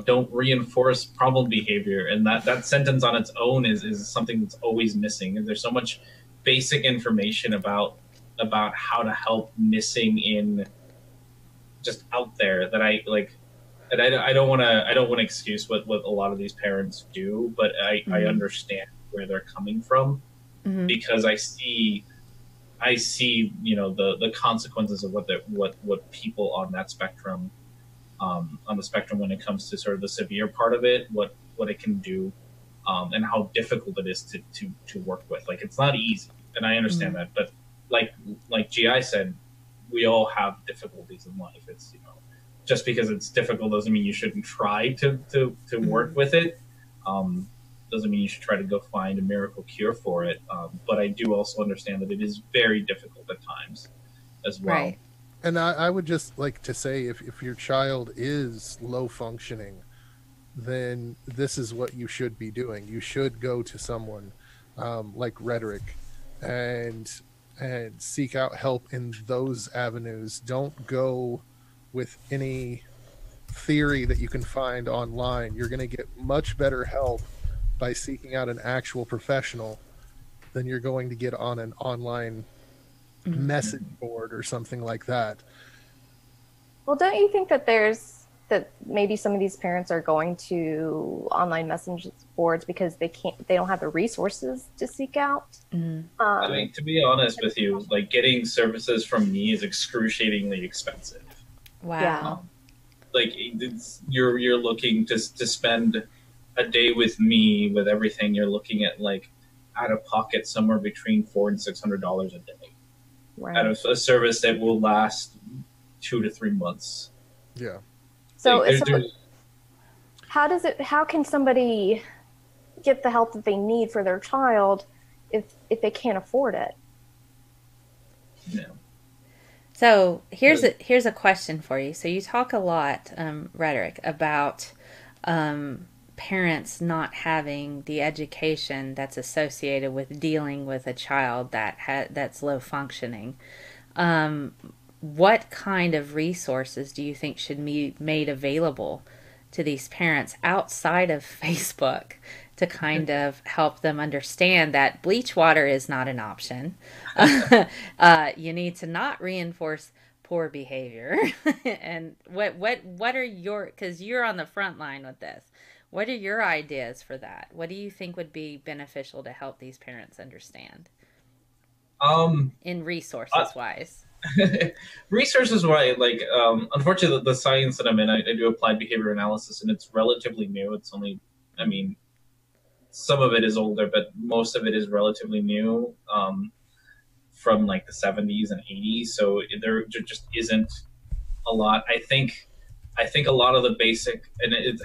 don't reinforce problem behavior. And that sentence on its own is something that's always missing. And there's so much basic information about how to help missing in just out there that I don't want to excuse what a lot of these parents do, but I understand where they're coming from, because I see the consequences of what people on that spectrum, on the spectrum, when it comes to sort of the severe part of it, what it can do, and how difficult it is to work with. It's not easy. and I understand that. But like GI said, we all have difficulties in life. It's, just because it's difficult doesn't mean you shouldn't try to work with it. Doesn't mean you should try to go find a miracle cure for it. But I do also understand that it is very difficult at times as well. Right. And I would just like to say, if your child is low functioning, then this is what you should be doing. You should go to someone like Rhetoric and seek out help in those avenues. Don't go with any theory that you can find online. You're going to get much better help by seeking out an actual professional than you're going to get on an online message board or something like that. Well, don't you think that maybe some of these parents are going to online message boards because they don't have the resources to seek out? I mean, to be honest with you, like, getting services from me is excruciatingly expensive. Wow. Like, you're looking to spend a day with me with everything. You're looking at, like, out of pocket somewhere between $400 and $600 a day. Right. Out of a service that will last 2 to 3 months. Yeah. So how can somebody get the help that they need for their child if they can't afford it? Yeah. So here's a question for you. So you talk a lot, Rhetoric, about parents not having the education that's associated with dealing with a child that's low functioning. What kind of resources do you think should be made available to these parents outside of Facebook to kind of help them understand that bleach water is not an option? You need to not reinforce poor behavior. And what are because you're on the front line with this. What are your ideas for that? What do you think would be beneficial to help these parents understand? In resources wise. Resources wise, like, unfortunately, the science that I'm in, I do applied behavior analysis, and it's relatively new. It's only, I mean, some of it is older, but most of it is relatively new, from like the 70s and 80s. So there just isn't a lot. I think a lot of the basic, and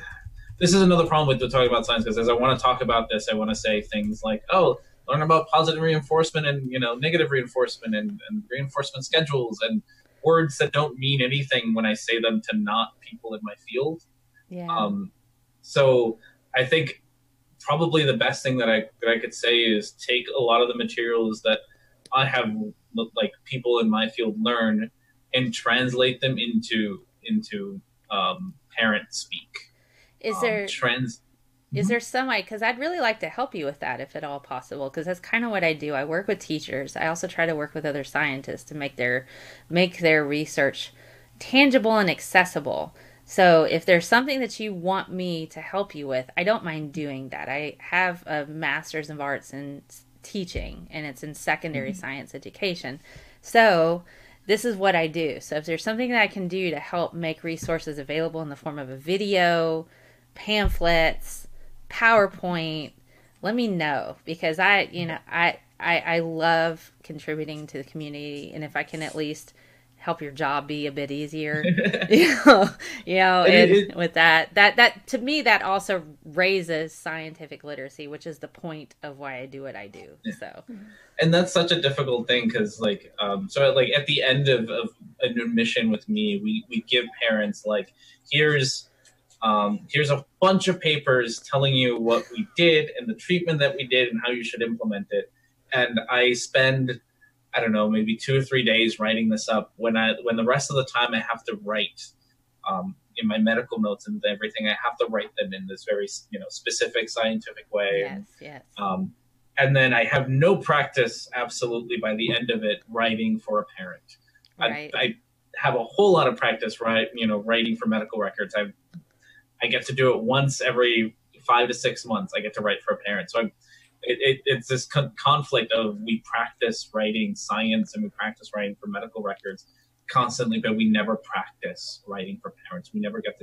this is another problem with talking about science, because as I want to talk about this, I want to say things like, oh, learn about positive reinforcement and negative reinforcement and reinforcement schedules and words that don't mean anything when I say them to not people in my field. Yeah. So I think probably the best thing that I could say is take a lot of the materials that I have, like, people in my field learn and translate them into parent speak. Is there some way, because I'd really like to help you with that if at all possible, because that's kind of what I do. I work with teachers. I also try to work with other scientists to make their research tangible and accessible. So if there's something that you want me to help you with, I don't mind doing that. I have a master's of arts in teaching, and it's in secondary science education. So this is what I do. So if there's something that I can do to help make resources available in the form of a video, pamphlets, PowerPoint, let me know, because I love contributing to the community, and if I can at least help your job be a bit easier, and with that to me, that also raises scientific literacy, which is the point of why I do what I do. So, and that's such a difficult thing, because so like at the end of an admission with me, we give parents, like, here's a bunch of papers telling you what we did and the treatment that we did and how you should implement it. And I spend, I don't know, maybe 2 or 3 days writing this up, when the rest of the time I have to write in my medical notes and everything. I have to write them in this very specific scientific way. Yes. And then I have no practice, absolutely, by the end of it, writing for a parent. Right. I have a whole lot of practice, writing for medical records. I get to do it once every 5 to 6 months. I get to write for a parent. So it's this conflict of, we practice writing science and we practice writing for medical records constantly, but we never practice writing for parents. We don't get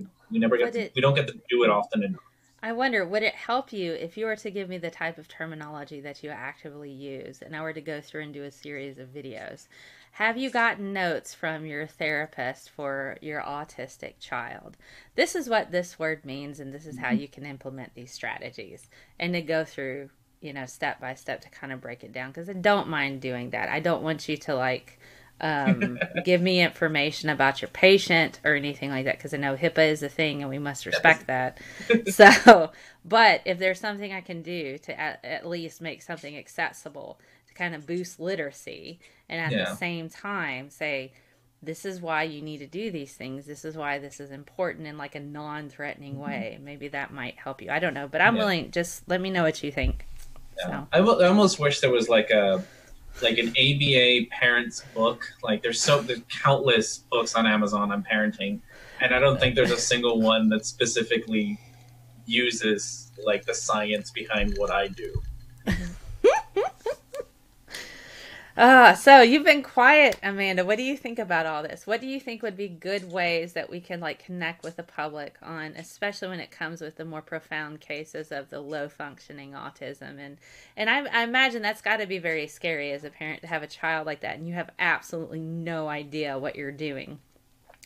to do it often enough. I wonder, would it help you if you were to give me the type of terminology that you actively use and I were to go through and do a series of videos? Have you gotten notes from your therapist for your autistic child? This is what this word means, and this is how you can implement these strategies. And to go through, you know, step by step to kind of break it down, because I don't mind doing that. I don't want you to like give me information about your patient or anything like that, because I know HIPAA is a thing and we must respect that. So, but if there's something I can do to at least make something accessible to kind of boost literacy, and at the same time say, this is why you need to do these things, this is why this is important, in like a non-threatening way, maybe that might help you. I don't know, but I'm willing. Just let me know what you think. So. I almost wish there was like an ABA parents book. Like there's countless books on Amazon on parenting, and I don't think there's a single one that specifically uses like the science behind what I do. So you've been quiet, Amanda. What do you think about all this? What do you think would be good ways that we can like connect with the public on, especially when it comes with the more profound cases of the low functioning autism? And I imagine that's got to be very scary as a parent to have a child like that and you have absolutely no idea what you're doing.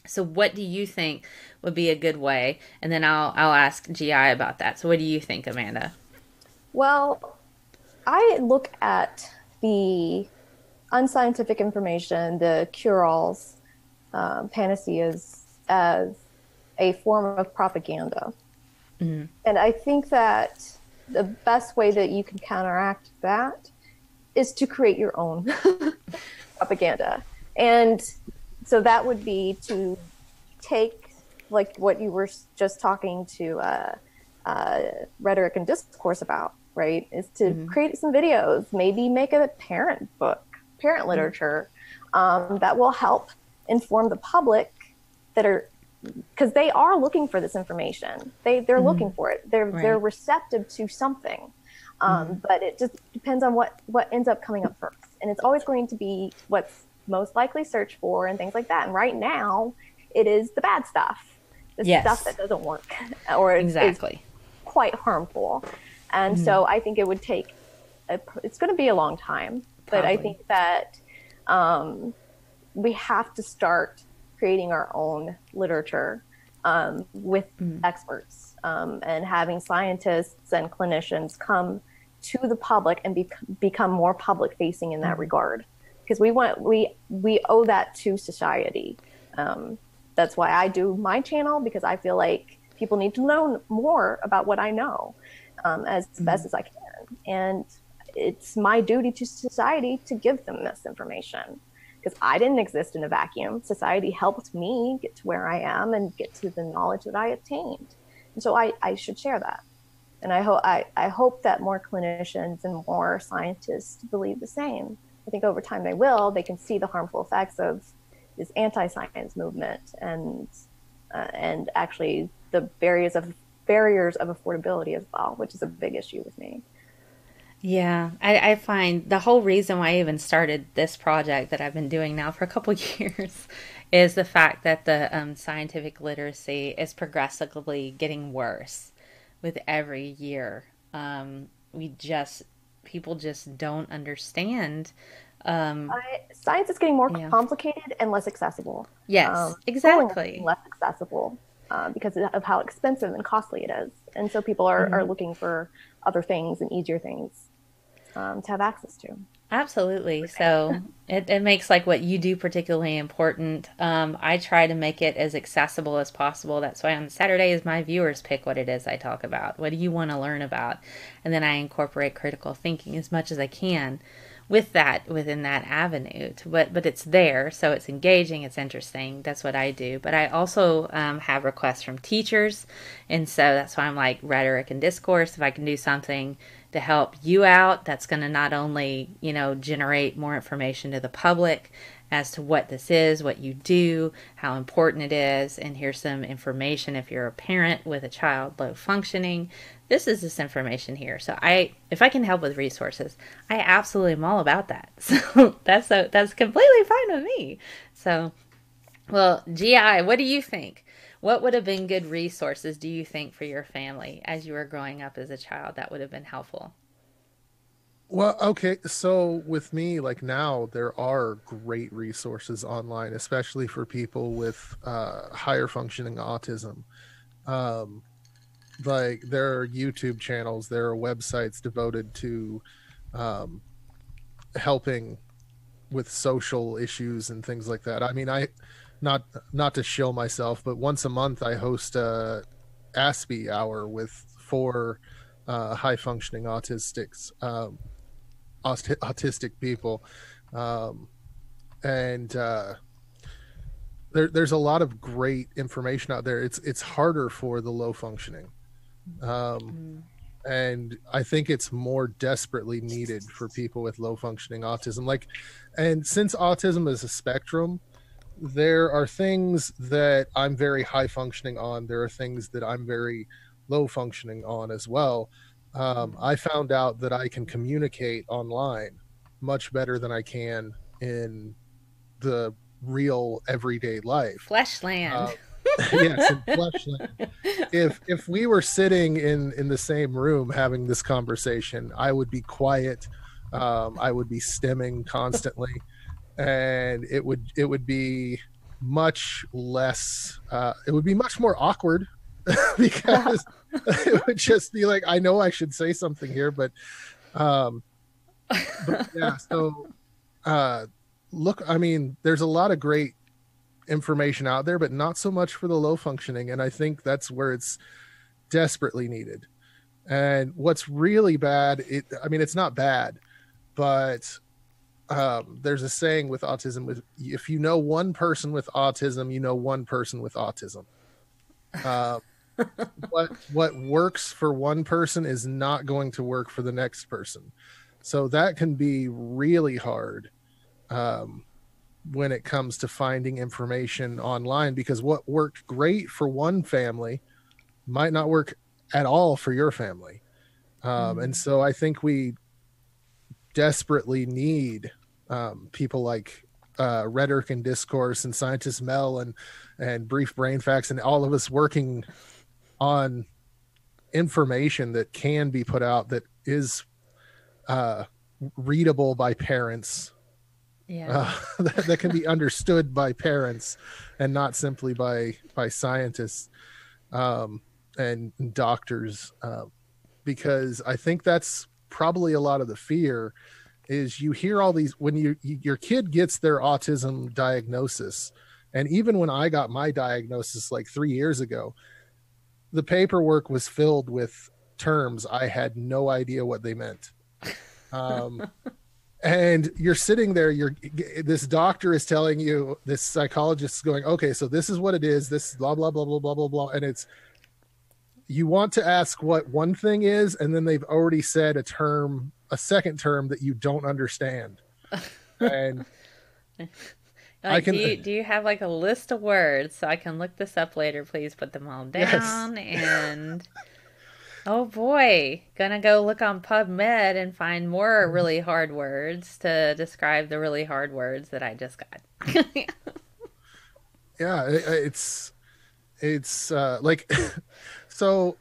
So what do you think would be a good way? And then I'll ask GI about that. So what do you think, Amanda? Well, I look at the unscientific information, the cure-alls, panaceas, as a form of propaganda. Mm-hmm. And I think that the best way that you can counteract that is to create your own propaganda. And so that would be to take, like what you were just talking to Rhetoric and Discourse about, right? Is to create some videos, maybe make a parent book, parent literature that will help inform the public because they are looking for this information. They're looking for it. They're receptive to something. But it just depends on what ends up coming up first. And it's always going to be what's most likely searched for and things like that. And right now it is the bad stuff, the stuff that doesn't work or is quite harmful. And so I think it would take, it's going to be a long time. But I think that we have to start creating our own literature with experts and having scientists and clinicians come to the public and become more public facing in that regard. Because we owe that to society. That's why I do my channel, because I feel like people need to know more about what I know as best as I can. And it's my duty to society to give them this information, because I didn't exist in a vacuum. Society helped me get to where I am and get to the knowledge that I obtained. And so I should share that. And I hope that more clinicians and more scientists believe the same. I think over time they will. They can see the harmful effects of this anti-science movement and actually the barriers of affordability as well, which is a big issue with me. Yeah, I find the whole reason why I even started this project that I've been doing now for a couple of years is the fact that the scientific literacy is progressively getting worse with every year. People just don't understand. Science is getting more complicated and less accessible. Yes, exactly. Less accessible because of how expensive and costly it is. And so people are looking for other things and easier things to have access to. Absolutely. So it makes like what you do particularly important. I try to make it as accessible as possible. That's why on Saturdays my viewers pick what it is I talk about. What do you want to learn about? And then I incorporate critical thinking as much as I can with that within that avenue. But it's there, so it's engaging, it's interesting. That's what I do. But I also have requests from teachers, and so that's why I'm like Rhetoric and Discourse. If I can do something to help you out, that's going to not only generate more information to the public as to what this is, what you do, how important it is, and here's some information if you're a parent with a child low functioning. This is this information here. So if I can help with resources, I absolutely am all about that. So that's completely fine with me. So, well, GI, what do you think? What would have been good resources, do you think, for your family as you were growing up as a child that would have been helpful? Well, okay, so with me, like now, there are great resources online, especially for people with higher functioning autism. Um, like there are YouTube channels, there are websites devoted to um, helping with social issues and things like that. I mean, not not to shill myself, but once a month I host a Aspie hour with four high functioning autistic people, um, and there's a lot of great information out there. It's harder for the low functioning, and I think it's more desperately needed for people with low functioning autism. Like, and since autism is a spectrum, there are things that I'm very high functioning on. There are things that I'm very low functioning on as well. I found out that I can communicate online much better than I can in the real everyday life. Fleshland. Yes, in Fleshland. If we were sitting in the same room having this conversation, I would be quiet. I would be stimming constantly, and it would be much less. It would be much more awkward because it would just be like, I know I should say something here, but yeah. So look, I mean, there's a lot of great information out there, but not so much for the low functioning, and I think that's where it's desperately needed. And what's really bad, I mean, it's not bad, but there's a saying with autism, with if you know one person with autism, you know one person with autism. What works for one person is not going to work for the next person, so that can be really hard when it comes to finding information online, because what worked great for one family might not work at all for your family. And so I think we desperately need people like Rhetoric and Discourse and ScientistMel and Brief Brain Facts, and all of us working on information that can be put out that is readable by parents, that can be understood by parents and not simply by scientists and doctors, because I think that's probably a lot of the fear. Is you hear all these when your kid gets their autism diagnosis, and even when I got my diagnosis like 3 years ago, the paperwork was filled with terms I had no idea what they meant. And you're sitting there, this doctor is telling you, this psychologist is going, okay, so this is what it is, this blah blah blah blah blah blah blah, and you want to ask what one thing is, and then they've already said a second term that you don't understand. And like, do you have like a list of words so I can look this up later? Please put them all down. Yes. And oh boy, gonna go look on PubMed and find more really hard words to describe the really hard words that I just got. Yeah, it's like, so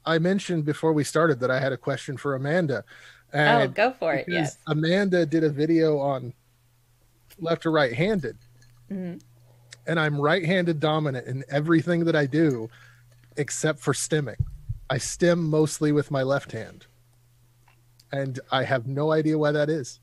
I mentioned before we started that I had a question for Amanda. And go for it. Yes. Amanda did a video on left or right-handed. Mm-hmm. And I'm right-handed dominant in everything that I do except for stimming. I stim mostly with my left hand. And I have no idea why that is.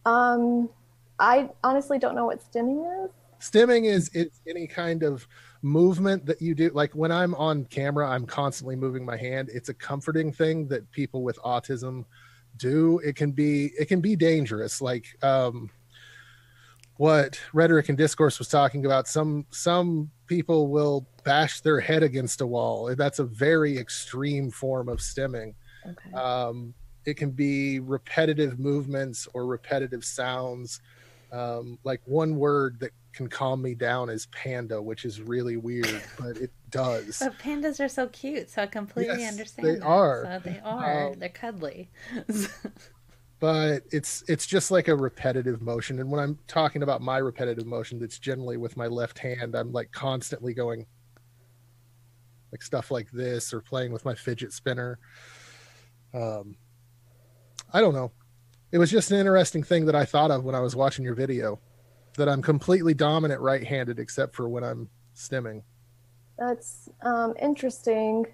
I honestly don't know what stimming is. Stimming is any kind of movement that you do. Like when I'm on camera, I'm constantly moving my hand. It's a comforting thing that people with autism do. It can be dangerous. Like what Rhetoric and Discourse was talking about. Some people will bash their head against a wall. That's a very extreme form of stimming. Okay. It can be repetitive movements or repetitive sounds. Like one word that can calm me down is panda, which is really weird, but it does. But pandas are so cute, so I completely understand. They are. So they are. They're cuddly. but it's just like a repetitive motion. And when I'm talking about my repetitive motion, that's generally with my left hand. I'm like constantly going like stuff like this, or playing with my fidget spinner. I don't know. It was just an interesting thing that I thought of when I was watching your video, that I'm completely dominant right-handed except for when I'm stimming. That's interesting.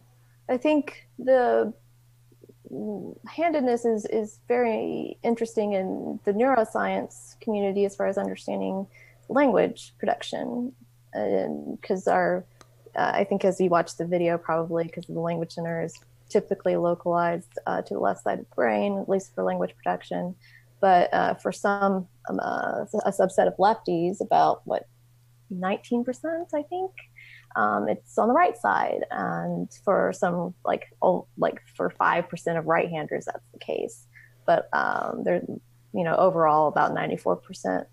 I think the handedness is very interesting in the neuroscience community as far as understanding language production. Because I think as you watch the video, probably because the language center is typically localized to the left side of the brain, at least for language production. But for some, a subset of lefties, about 19%, I think, it's on the right side. And for some, for 5% of right-handers, that's the case. But overall, about 94%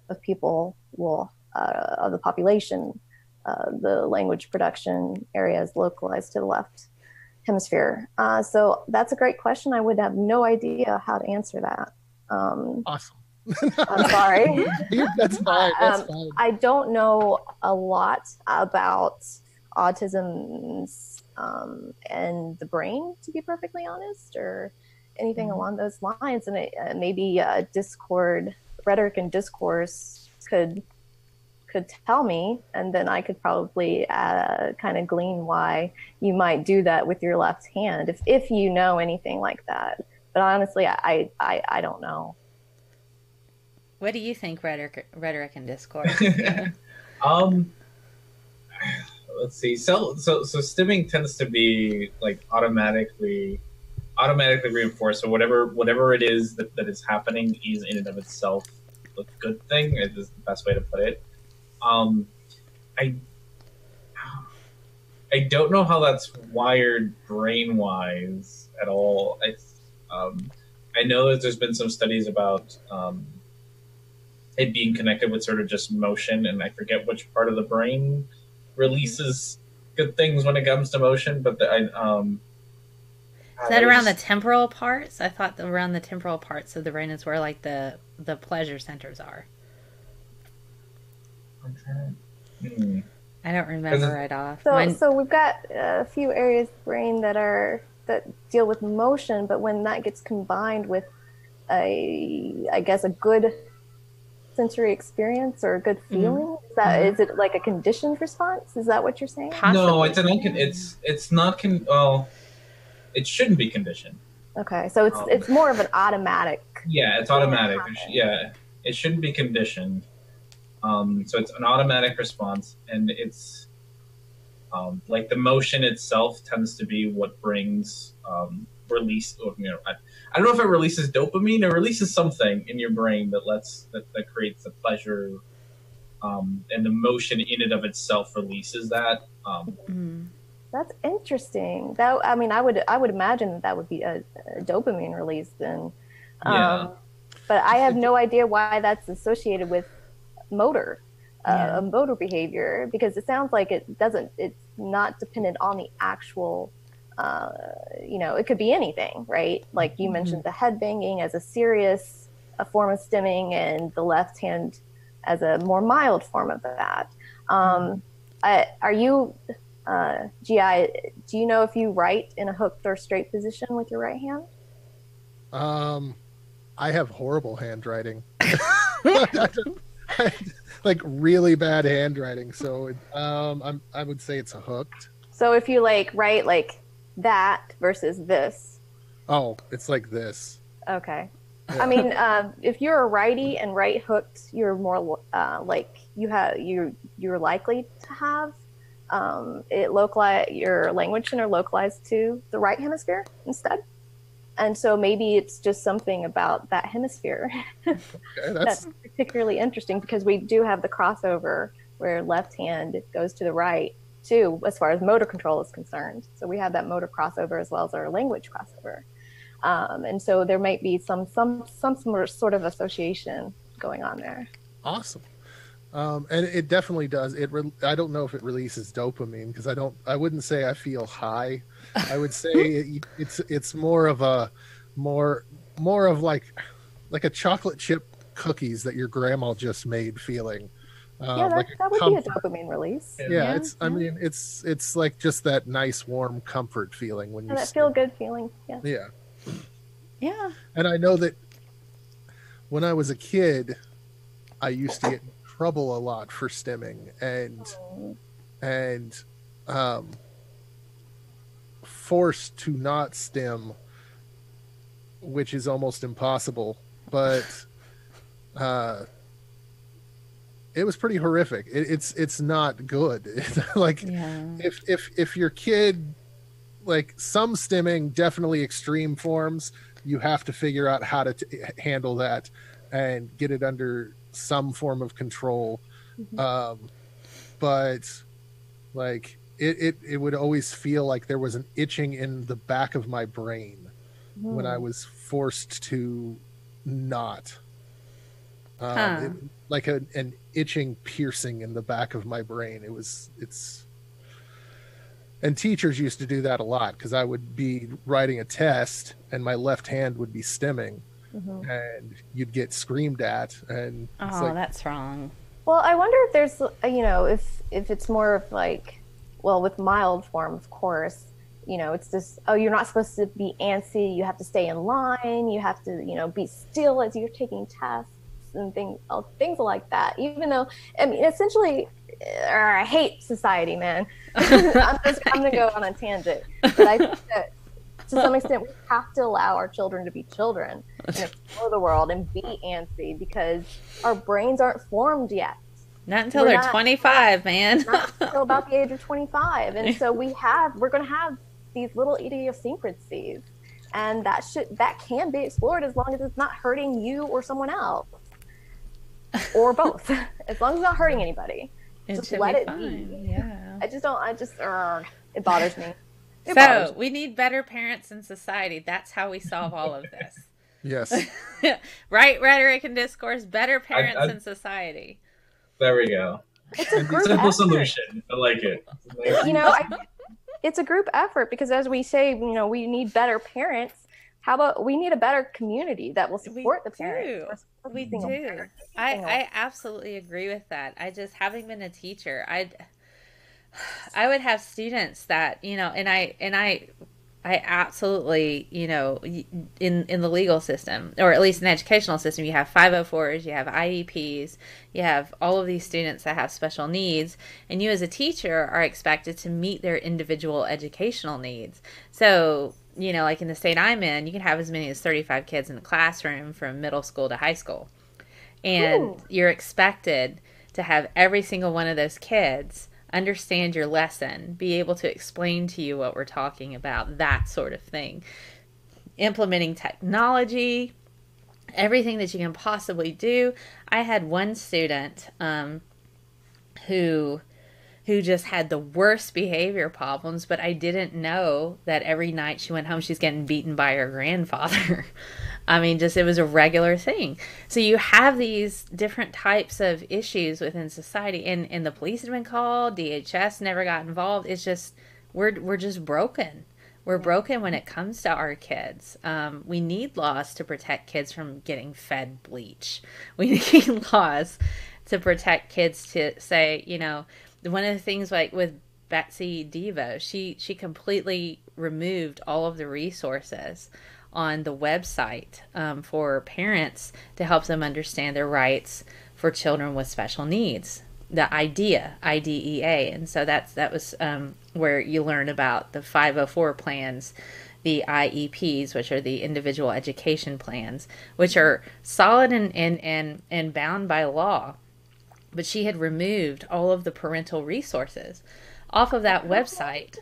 of people of the population, the language production area is localized to the left hemisphere. So that's a great question. I would have no idea how to answer that. Awesome. I'm sorry. That's fine. That's fine. I don't know a lot about autism and the brain, to be perfectly honest, or anything along those lines. And maybe Rhetoric and Discourse could tell me, and then I could probably kind of glean why you might do that with your left hand, if you know anything like that. But honestly, I don't know. What do you think, Rhetoric and Discourse? Let's see. So stimming tends to be like automatically reinforced. So whatever it is that is happening is in and of itself a good thing. Is the best way to put it. I don't know how that's wired brain wise at all. I know that there's been some studies about it being connected with sort of just motion, and I forget which part of the brain releases good things when it comes to motion, but is that around the temporal parts? I thought around the temporal parts of the brain is where like the pleasure centers are. I don't remember right off. So we've got a few areas of the brain that deal with motion, but when that gets combined with a good sensory experience or a good feeling, is it like a conditioned response? Is that what you're saying? Possibly. No, it's not. It shouldn't be conditioned. Okay, so it's more of an automatic. Yeah, it's automatic. Yeah, it shouldn't be conditioned. So it's an automatic response, and it's like the motion itself tends to be what brings release. I don't know if it releases dopamine or releases something in your brain that creates the pleasure, and the motion in and of itself releases that. That's interesting. I would imagine that would be a dopamine release then. Yeah. But I have no idea why that's associated with motor behavior, because it sounds like it's not dependent on the actual it could be anything, right? Like you mentioned the head banging as a form of stimming, and the left hand as a more mild form of that. Are you GI, do you know if you write in a hooked or straight position with your right hand? I have horrible handwriting. Like really bad handwriting, so I would say it's a hooked. So if you write like that versus this. Oh, it's like this. Okay. Yeah. I mean, if you're a righty and right hooked, you're more you're likely to have your language center localized to the right hemisphere instead. And so maybe it's just something about that hemisphere that's particularly interesting, because we do have the crossover where left hand goes to the right too, as far as motor control is concerned. So we have that motor crossover as well as our language crossover. And so there might be some sort of association going on there. Awesome. And it definitely does. I don't know if it releases dopamine, because I wouldn't say I feel high. I would say it's more of a more of like a chocolate chip cookies that your grandma just made feeling. Yeah, that, Like that would be a comfort. dopamine release. Yeah, Yeah, it's. I mean, it's like just that nice warm comfort feeling when you. And that feel good feeling. Yeah. Yeah, yeah. and I know that when I was a kid, I used to get in trouble a lot for stimming, and forced to not stim, which is almost impossible. But it was pretty horrific. It's not good. Like Yeah. if your kid, like some stimming, definitely extreme forms, you have to figure out how to handle that and get it under some form of control. But like it would always feel like there was an itching in the back of my brain when I was forced to not. Like an itching piercing in the back of my brain. And teachers used to do that a lot because I would be writing a test and my left hand would be stimming, and you'd get screamed at. And it's like, that's wrong. Well, I wonder if there's, if it's more of like, well, with mild form, of course, it's just, oh, you're not supposed to be antsy. You have to stay in line. You have to, be still as you're taking tests and things like that. Even though, I mean, essentially, I hate society, man. I'm going to go on a tangent. But I think that to some extent, we have to allow our children to be children and explore the world and be antsy because our brains aren't formed yet. Not until they're 25, man. Not until about the age of 25. And so we're going to have these little idiosyncrasies. And that can be explored as long as it's not hurting you or someone else. Or both. As long as it's not hurting anybody. Just let it be. Yeah. It bothers me. We need better parents in society. That's how we solve all of this. yes. Right, rhetoric and discourse, better parents in society. There we go. It's a group Simple effort. solution. I like it. It's a group effort because as we say, we need better parents. How about we need a better community that will support the parents? We do. I absolutely agree with that. Having been a teacher, I would have students that, and I absolutely, in the legal system, or at least in the educational system, you have 504s, you have IEPs, you have all of these students that have special needs, and you as a teacher are expected to meet their individual educational needs. So, like in the state I'm in, you can have as many as 35 kids in the classroom from middle school to high school. And you're expected to have every single one of those kids understand your lesson, be able to explain to you what we're talking about, that sort of thing. Implementing technology, everything that you can possibly do. I had one student who just had the worst behavior problems, but I didn't know that every night she went home, she's getting beaten by her grandfather. I mean, it was a regular thing. So you have these different types of issues within society, and the police had been called, DHS never got involved. It's just, we're just broken. We're broken when it comes to our kids. We need laws to protect kids from getting fed bleach. We need laws to protect kids to say, one of the things like with Betsy Devo, she completely removed all of the resources on the website for parents to help them understand their rights for children with special needs. The IDEA. And so that was where you learn about the 504 plans, the IEPs, which are the individual education plans, which are solid and bound by law. But she had removed all of the parental resources off of that website.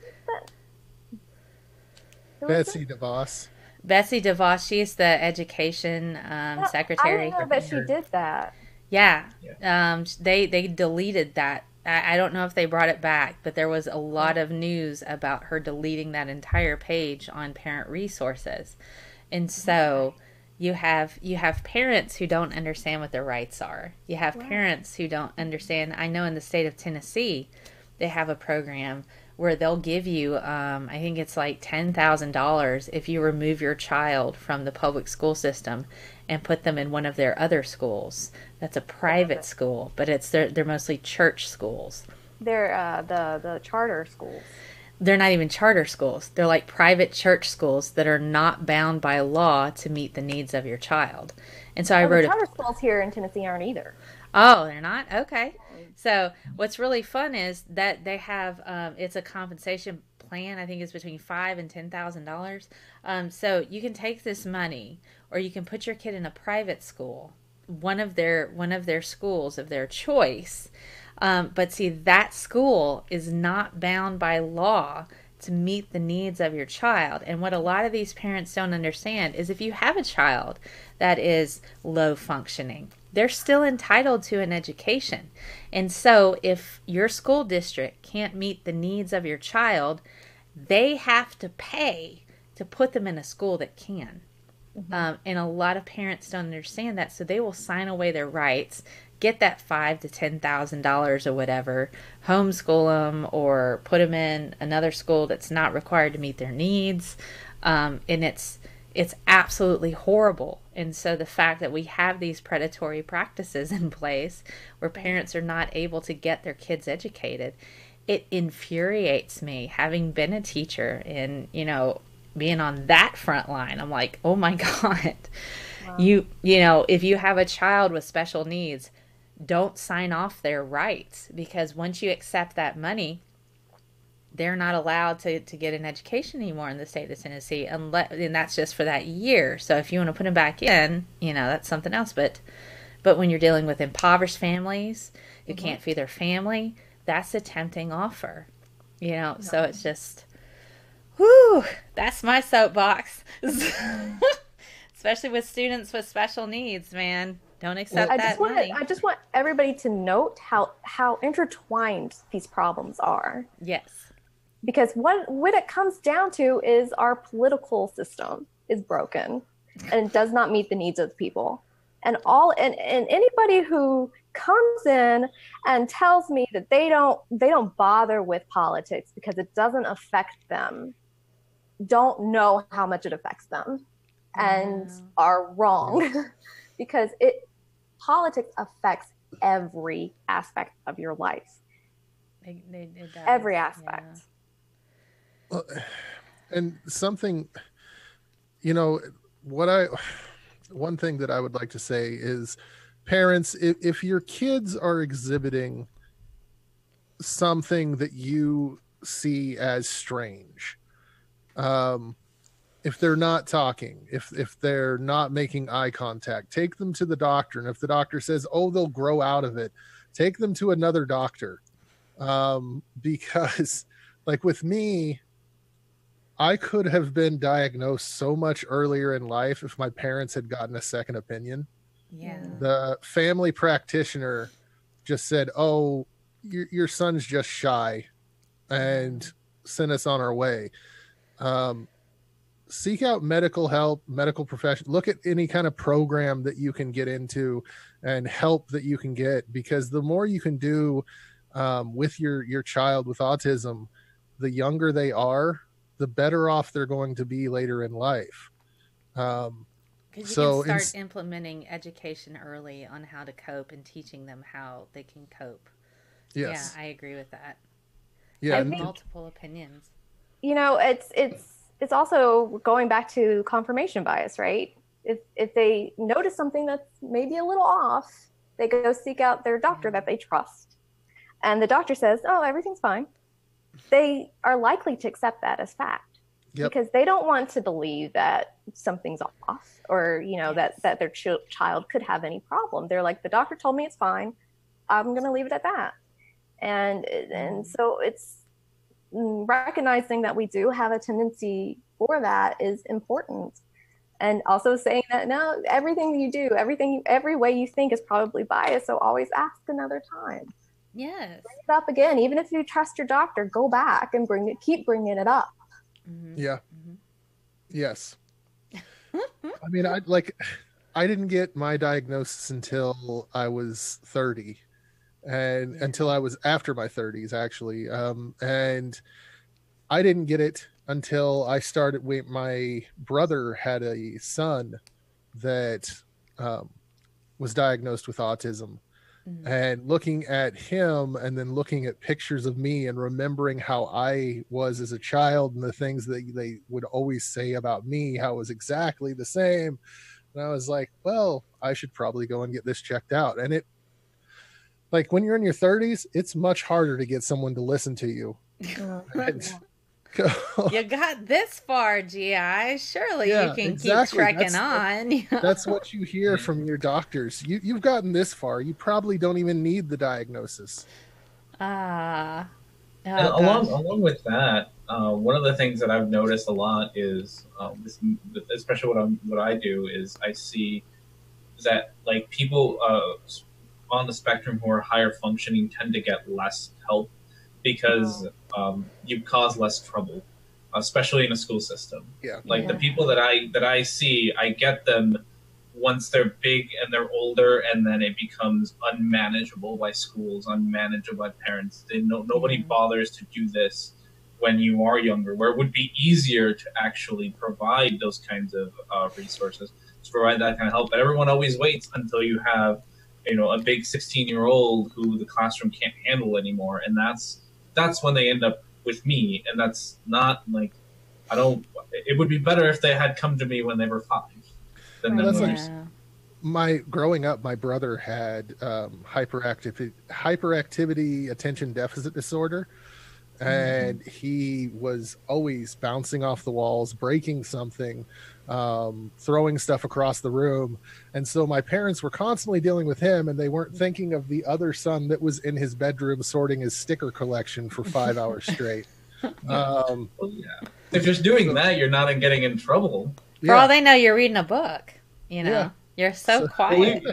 Betsy DeVos. Betsy DeVos, she's the education secretary. I didn't know that she did that. Yeah. They deleted that. I don't know if they brought it back, but there was a lot of news about her deleting that entire page on parent resources. And so you have parents who don't understand what their rights are. You have parents who don't understand. I know in the state of Tennessee, they have a program where they'll give you, I think it's like $10,000 if you remove your child from the public school system and put them in one of their other schools. That's a private school, but they're mostly church schools. They're the charter schools. They're not even charter schools. They're like private church schools that are not bound by law to meet the needs of your child. And so I wrote the charter schools here in Tennessee aren't either. Oh, they're not? Okay. So what's really fun is that they have, it's a compensation plan. I think it's between $5,000 and $10,000. So you can take this money, or you can put your kid in a private school, one of their schools of their choice. But see, that school is not bound by law to meet the needs of your child. And what a lot of these parents don't understand is if you have a child that is low functioning, they're still entitled to an education. And so if your school district can't meet the needs of your child, they have to pay to put them in a school that can. And a lot of parents don't understand that, so they will sign away their rights, get that $5,000 to $10,000 or whatever, homeschool them, or put them in another school that's not required to meet their needs. And it's absolutely horrible. And so the fact that we have these predatory practices in place where parents are not able to get their kids educated, it infuriates me. Having been a teacher and, being on that front line, I'm like, oh my God, wow. You know, if you have a child with special needs, don't sign off their rights, because once you accept that money, they're not allowed to get an education anymore in the state of Tennessee, and that's just for that year. So if you want to put them back in, that's something else. But when you're dealing with impoverished families who can't feed their family, that's a tempting offer. So it's just, whew, that's my soapbox. Especially with students with special needs, man. Don't accept that money. I just want everybody to note how intertwined these problems are. Yes. Because what it comes down to is our political system is broken and it does not meet the needs of the people. And anybody who comes in and tells me that they don't bother with politics because it doesn't affect them, don't know how much it affects them and are wrong. Because politics affects every aspect of your life. It does. Every aspect. Yeah. Well, and something, one thing that I would like to say is, parents, if your kids are exhibiting something that you see as strange, if they're not talking, if they're not making eye contact, take them to the doctor. And if the doctor says, oh, they'll grow out of it, take them to another doctor. Because like with me, I could have been diagnosed so much earlier in life if my parents had gotten a second opinion. Yeah. The family practitioner just said, oh, your son's just shy, and sent us on our way. Seek out medical help, medical profession. Look at any kind of program that you can get into and help that you can get, because the more you can do with your child with autism, the younger they are, the better off they're going to be later in life. Because you can start implementing education early on how to cope and teaching them how they can cope. Yes. Yeah, I agree with that. Yeah, I have multiple opinions. It's also going back to confirmation bias, right? If they notice something that's maybe a little off, they go seek out their doctor that they trust. And the doctor says, oh, everything's fine. They are likely to accept that as fact. Yep. Because they don't want to believe that something's off, or, that their child could have any problem. They're like, the doctor told me it's fine. I'm going to leave it at that. And so it's recognizing that we do have a tendency for that is important. And also saying that, no, everything you do, every way you think is probably biased. So always ask another time. Yes. Bring it up again. Even if you trust your doctor, go back and keep bringing it up. Mm-hmm. Yeah. Mm-hmm. Yes. I mean, I didn't get my diagnosis until I was 30. and until I was after my 30s, actually. And I didn't get it until I started. My brother had a son that was diagnosed with autism. Mhm. And looking at him and then looking at pictures of me and remembering how I was as a child and the things that they would always say about me, how it was exactly the same. And I was like, well, I should probably go and get this checked out. And it, like, when you're in your 30s, it's much harder to get someone to listen to you. And You got this far, GI. Surely you Yeah, can exactly. keep trekking on. That's what you hear from your doctors. You've gotten this far. You probably don't even need the diagnosis. Ah. And Oh, along gosh. along with that, one of the things that I've noticed a lot is, especially what I do is I see that like people on the spectrum who are higher functioning tend to get less help because you cause less trouble, especially in a school system. Yeah. Like the Yeah. people that I see, I get them once they're big and they're older, and then it becomes unmanageable by schools, unmanageable by parents. Nobody Mhm. bothers to do this when you are younger, where it would be easier to actually provide those kinds of resources, to provide that kind of help. But everyone always waits until you have, a big 16-year-old who the classroom can't handle anymore, and that's when they end up with me. And that's not like, I don't. It would be better if they had come to me when they were 5. Than Right. then That's when like Yeah. growing up, my brother had hyperactivity attention deficit disorder, and he was always bouncing off the walls, breaking something, throwing stuff across the room. And so my parents were constantly dealing with him, and they weren't thinking of the other son that was in his bedroom sorting his sticker collection for 5 hours straight. Um, Well, yeah. If you're doing So- that, you're not getting in trouble. For all yeah, they know, you're reading a book. Yeah. You're so So- quiet.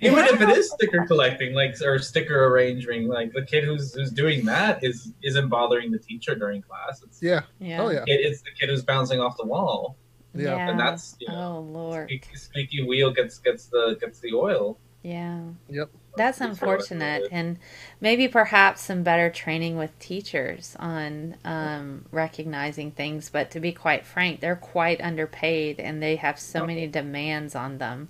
Even if it is sticker collecting, or sticker arranging, like the kid who's doing that isn't bothering the teacher during class. yeah, Yeah. oh yeah, It's the kid who's bouncing off the wall, Yeah. and that's Oh Lord. squeaky wheel gets the oil. Yeah. yep. That's That's unfortunate, what it and maybe perhaps some better training with teachers on recognizing things. But to be quite frank, they're quite underpaid, and they have so many demands on them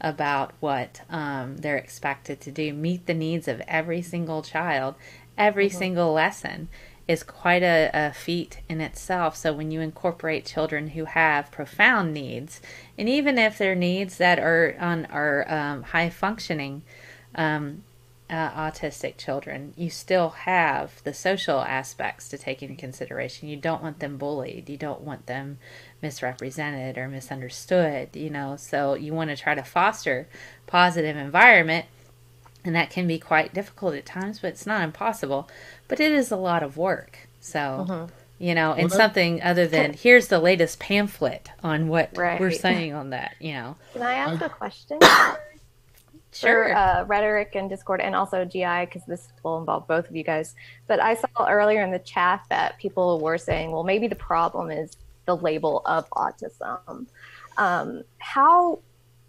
about what they're expected to do. Meet the needs of every single child, every single lesson is quite a feat in itself. So when you incorporate children who have profound needs, and even if they're needs that are high functioning autistic children, you still have the social aspects to take into consideration. You don't want them bullied. You don't want them misrepresented or misunderstood, so you want to try to foster positive environment, and that can be quite difficult at times, but it's not impossible. But it is a lot of work. So, and something other than here's the latest pamphlet on what we're Right. saying on that, Can I ask a question? Sure. For Rhetoric and Discord, and also GI, because this will involve both of you guys. But I saw earlier in the chat that people were saying, well, maybe the problem is the label of autism. How,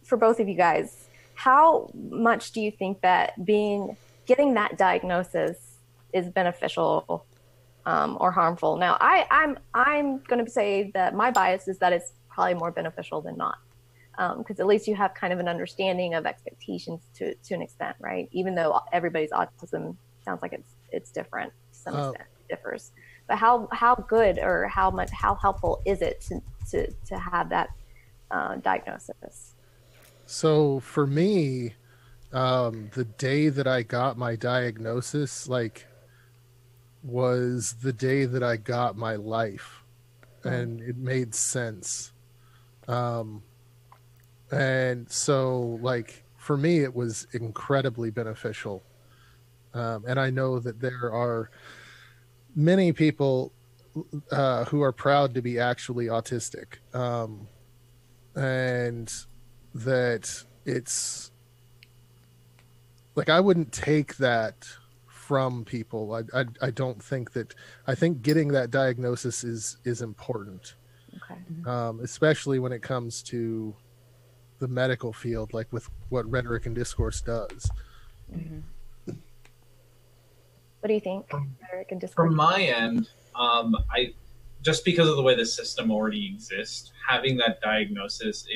for both of you guys, how much do you think that getting that diagnosis is beneficial or harmful? Now, I'm going to say that my bias is that it's probably more beneficial than not. Because at least you have kind of an understanding of expectations to an extent, right? Even though everybody's autism sounds like it's different to some extent, it differs. But how good or how helpful is it to have that diagnosis? So for me, the day that I got my diagnosis, was the day that I got my life, and it made sense. And so, for me, it was incredibly beneficial. And I know that there are many people who are proud to be actually autistic. And that it's I wouldn't take that from people. I don't think that. I think getting that diagnosis is important. Okay. Especially when it comes to the medical field, like with what Rhetoric and Discourse does. Mm-hmm. What do you think, Rhetoric and Discourse? From my end, I just because of the way the system already exists, having that diagnosis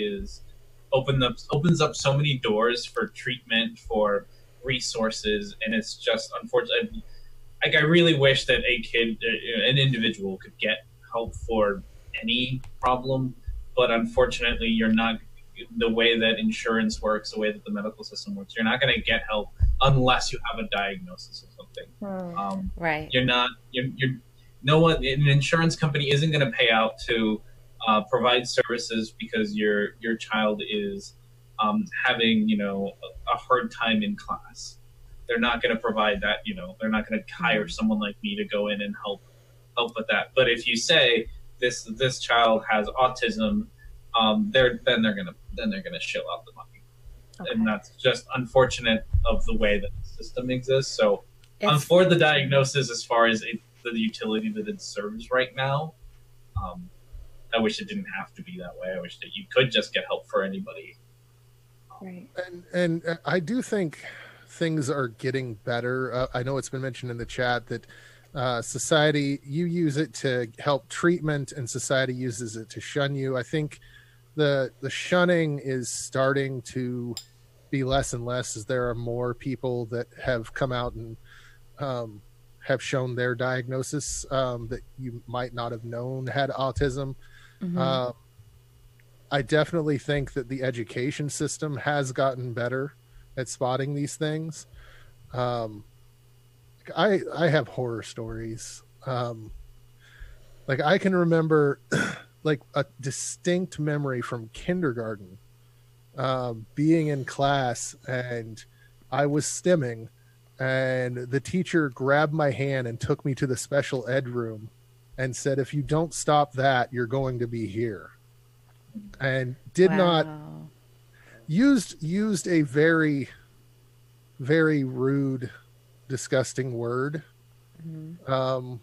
opens up so many doors for treatment, for resources, and it's just unfortunate. Like I really wish that an individual, could get help for any problem, but unfortunately, you're not. The way that insurance works, the way that the medical system works, you're not going to get help unless you have a diagnosis or something. Right. You're not. You're no one. An insurance company isn't going to pay out to provide services because your child is having a hard time in class. They're not going to provide that. They're not going to hire someone like me to go in and help with that. But if you say this child has autism, they're gonna shell out the money, and that's just unfortunate of the way that the system exists. So I'm for the diagnosis as far as the utility that it serves right now. I wish it didn't have to be that way. I wish that you could just get help for anybody. Right. And I do think things are getting better. I know it's been mentioned in the chat that society, you use it to help treatment and society uses it to shun you. I think the shunning is starting to be less and less as there are more people that have come out and have shown their diagnosis that you might not have known had autism. Mm-hmm. I definitely think that the education system has gotten better at spotting these things. I have horror stories. Like I can remember like a distinct memory from kindergarten, being in class and I was stimming and the teacher grabbed my hand and took me to the special ed room and said, if you don't stop that, you're going to be here. And did not used a very, very rude, disgusting word. Mm-hmm.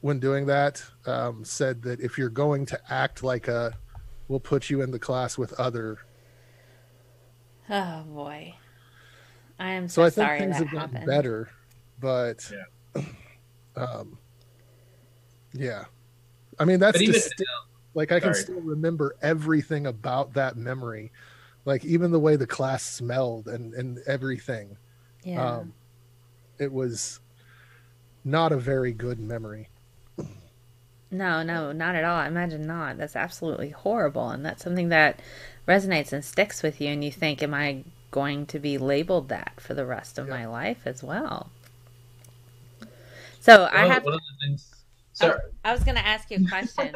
When doing that, said that if you're going to act like we'll put you in the class with other. Oh boy, I am So I think sorry things that have gotten happened. better, but yeah, I mean that's just like I can still remember everything about that memory, like even the way the class smelled and everything. Yeah, it was not a very good memory. No, not at all. I imagine not. That's absolutely horrible. And that's something that resonates and sticks with you. And you think, am I going to be labeled that for the rest of my life as well? So one of the things. Sorry. I was going to ask you a question.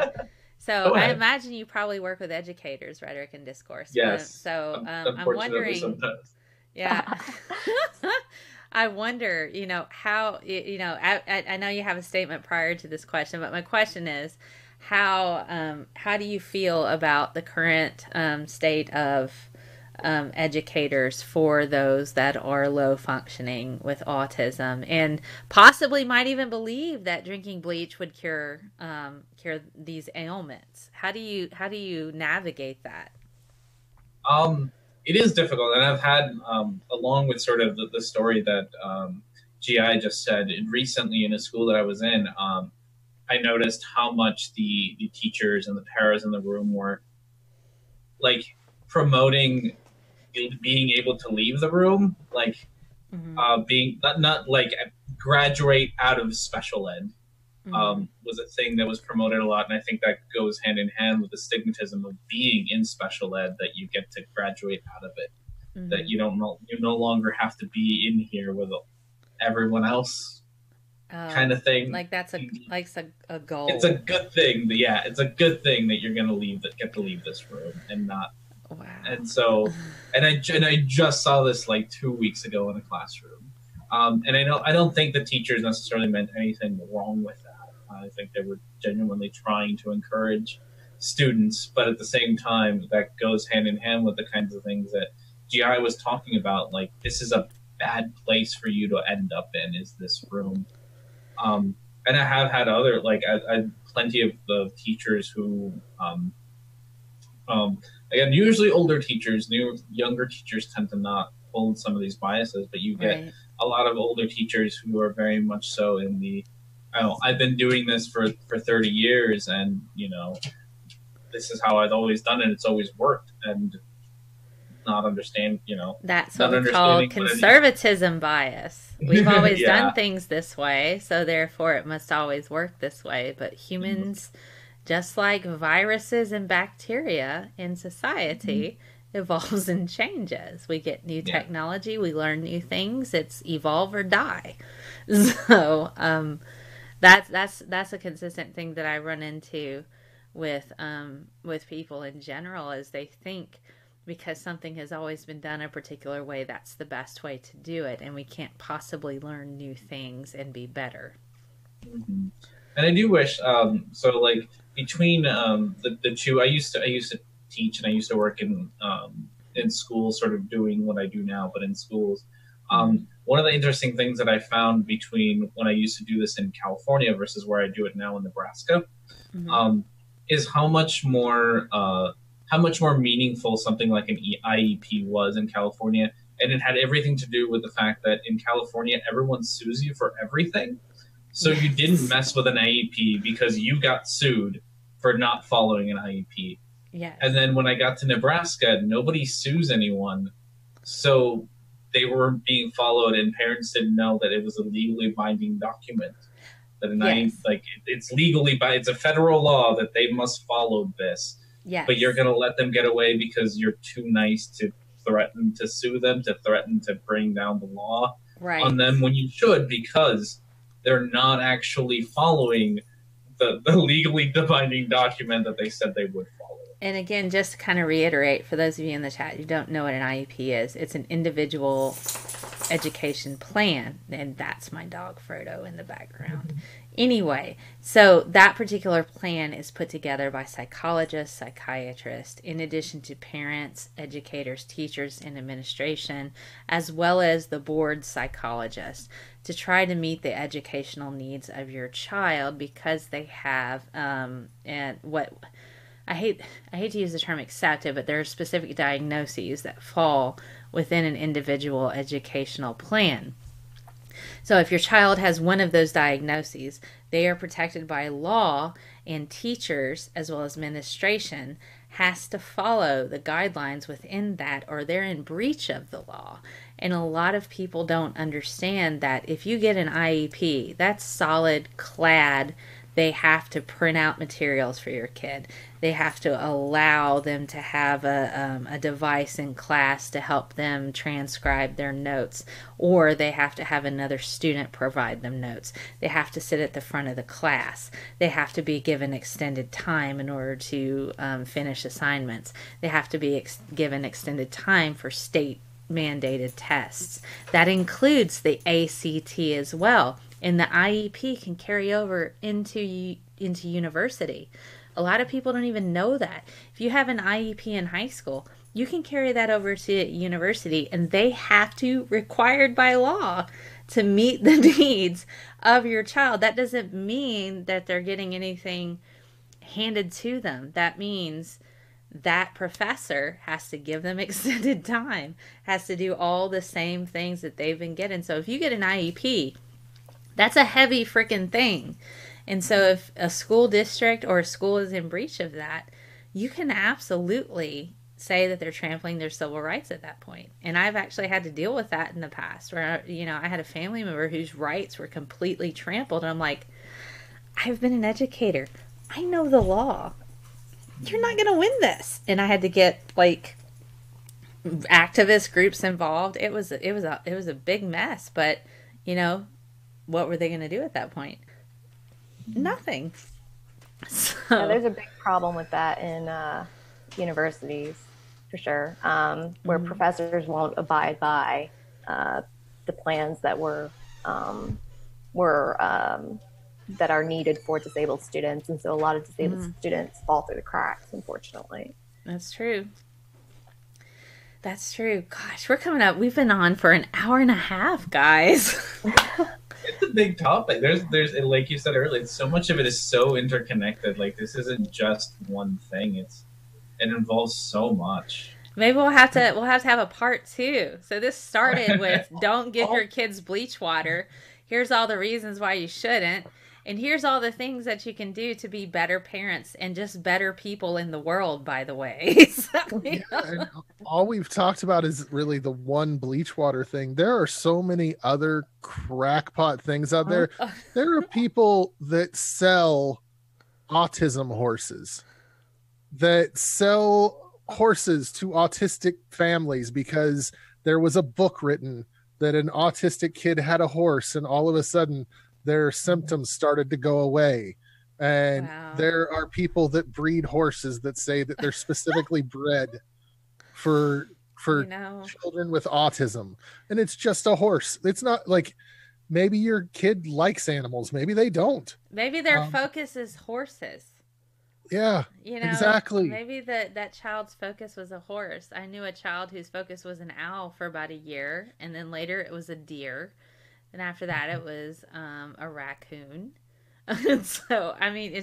So I imagine you probably work with educators, Rhetoric and Discourse. Yes. So I'm wondering. Sometimes. Yeah. I wonder, how, I know you have a statement prior to this question, but my question is, how do you feel about the current state of educators for those that are low functioning with autism and possibly might even believe that drinking bleach would cure these ailments? How do you navigate that? It is difficult, and I've had, along with sort of the story that GI just said, recently in a school that I was in, I noticed how much the teachers and the paras in the room were, like, promoting being able to leave the room, like, being, not like, graduate out of special ed. Was a thing that was promoted a lot, and I think that goes hand in hand with the stigmatism of being in special ed, that you get to graduate out of it, that you no longer have to be in here with everyone else, kind of thing. Like that's a goal. It's a good thing. Yeah, it's a good thing that you're gonna get to leave this room and not. Wow. And so, and I just saw this like 2 weeks ago in a classroom, and I don't think the teachers necessarily meant anything wrong with that. I think they were genuinely trying to encourage students, but at the same time, that goes hand in hand with the kinds of things that GI was talking about. Like, this is a bad place for you to end up in, is this room. And I have had other, like, I plenty of the teachers who, again, usually older teachers, younger teachers tend to not hold some of these biases, but you get a lot of older teachers who are very much so in the, oh, I've been doing this for 30 years, and this is how I've always done it. It's always worked, and not understand, That's not what we call understanding what it is. conservatism bias. We've always Yeah. done things this way, so therefore it must always work this way. But humans, just like viruses and bacteria in society, evolves and changes. We get new technology, we learn new things. It's evolve or die. So that's a consistent thing that I run into with people in general, is they think because something has always been done a particular way, that's the best way to do it, and we can't possibly learn new things and be better. And I do wish, so like between the two, I used to teach, and I used to work in schools, sort of doing what I do now, but in schools. One of the interesting things that I found between when I used to do this in California versus where I do it now in Nebraska, is how much more meaningful something like an IEP was in California. And it had everything to do with the fact that in California, everyone sues you for everything. So you didn't mess with an IEP because you got sued for not following an IEP. Yes. And then when I got to Nebraska, nobody sues anyone. So they were being followed, and parents didn't know that it was a legally binding document. That it's legally it's a federal law that they must follow this. Yes. But you're going to let them get away because you're too nice to threaten to sue them, to threaten to bring down the law on them, when you should, because they're not actually following the legally binding document that they said they would follow. And again, just to kind of reiterate, for those of you in the chat who don't know what an IEP is, it's an individual education plan. And that's my dog Frodo in the background. Anyway, so that particular plan is put together by psychologists, psychiatrists, in addition to parents, educators, teachers, and administration, as well as the board psychologist, to try to meet the educational needs of your child, because they have and what I hate to use the term accepted, but there are specific diagnoses that fall within an individual educational plan. So if your child has one of those diagnoses, they are protected by law, and teachers as well as administration has to follow the guidelines within that, or they're in breach of the law. And a lot of people don't understand that if you get an IEP, that's solid clad. They have to print out materials for your kid. They have to allow them to have a device in class to help them transcribe their notes, or they have to have another student provide them notes. They have to sit at the front of the class. They have to be given extended time in order to finish assignments. They have to be given extended time for state mandated tests. That includes the ACT as well. And the IEP can carry over into university. A lot of people don't even know that. If you have an IEP in high school, you can carry that over to university, and they have to, required by law, to meet the needs of your child. That doesn't mean that they're getting anything handed to them. That means that professor has to give them extended time, has to do all the same things that they've been getting. So if you get an IEP, that's a heavy freaking thing. And so if a school district or a school is in breach of that, you can absolutely say that they're trampling their civil rights at that point. And I've actually had to deal with that in the past, where, I had a family member whose rights were completely trampled. And I'm like, I've been an educator. I know the law. You're not going to win this. And I had to get activist groups involved. It was a big mess, but what were they going to do at that point? Nothing. So, yeah, there's a big problem with that in universities, for sure, where professors won't abide by the plans that that are needed for disabled students, and so a lot of disabled students fall through the cracks, unfortunately. That's true. That's true. Gosh, we're coming up. We've been on for an hour and a half, guys. It's a big topic. There's like you said earlier, so much of it is so interconnected. Like, this isn't just one thing. It involves so much. Maybe we'll have to have a part 2. So this started with don't give your kids bleach water. Here's all the reasons why you shouldn't. And here's all the things that you can do to be better parents and just better people in the world, by the way. So, and all we've talked about is really the one bleach water thing. There are so many other crackpot things out there. There are people that sell autism horses, that sell horses to autistic families because there was a book written that an autistic kid had a horse and all of a sudden their symptoms started to go away. And there are people that breed horses that say that they're specifically bred for children with autism. And it's just a horse. It's not like, maybe your kid likes animals. Maybe they don't. Maybe their focus is horses. Yeah, exactly. Maybe that child's focus was a horse. I knew a child whose focus was an owl for about a year. And then later it was a deer. And after that, it was a raccoon. So, I mean,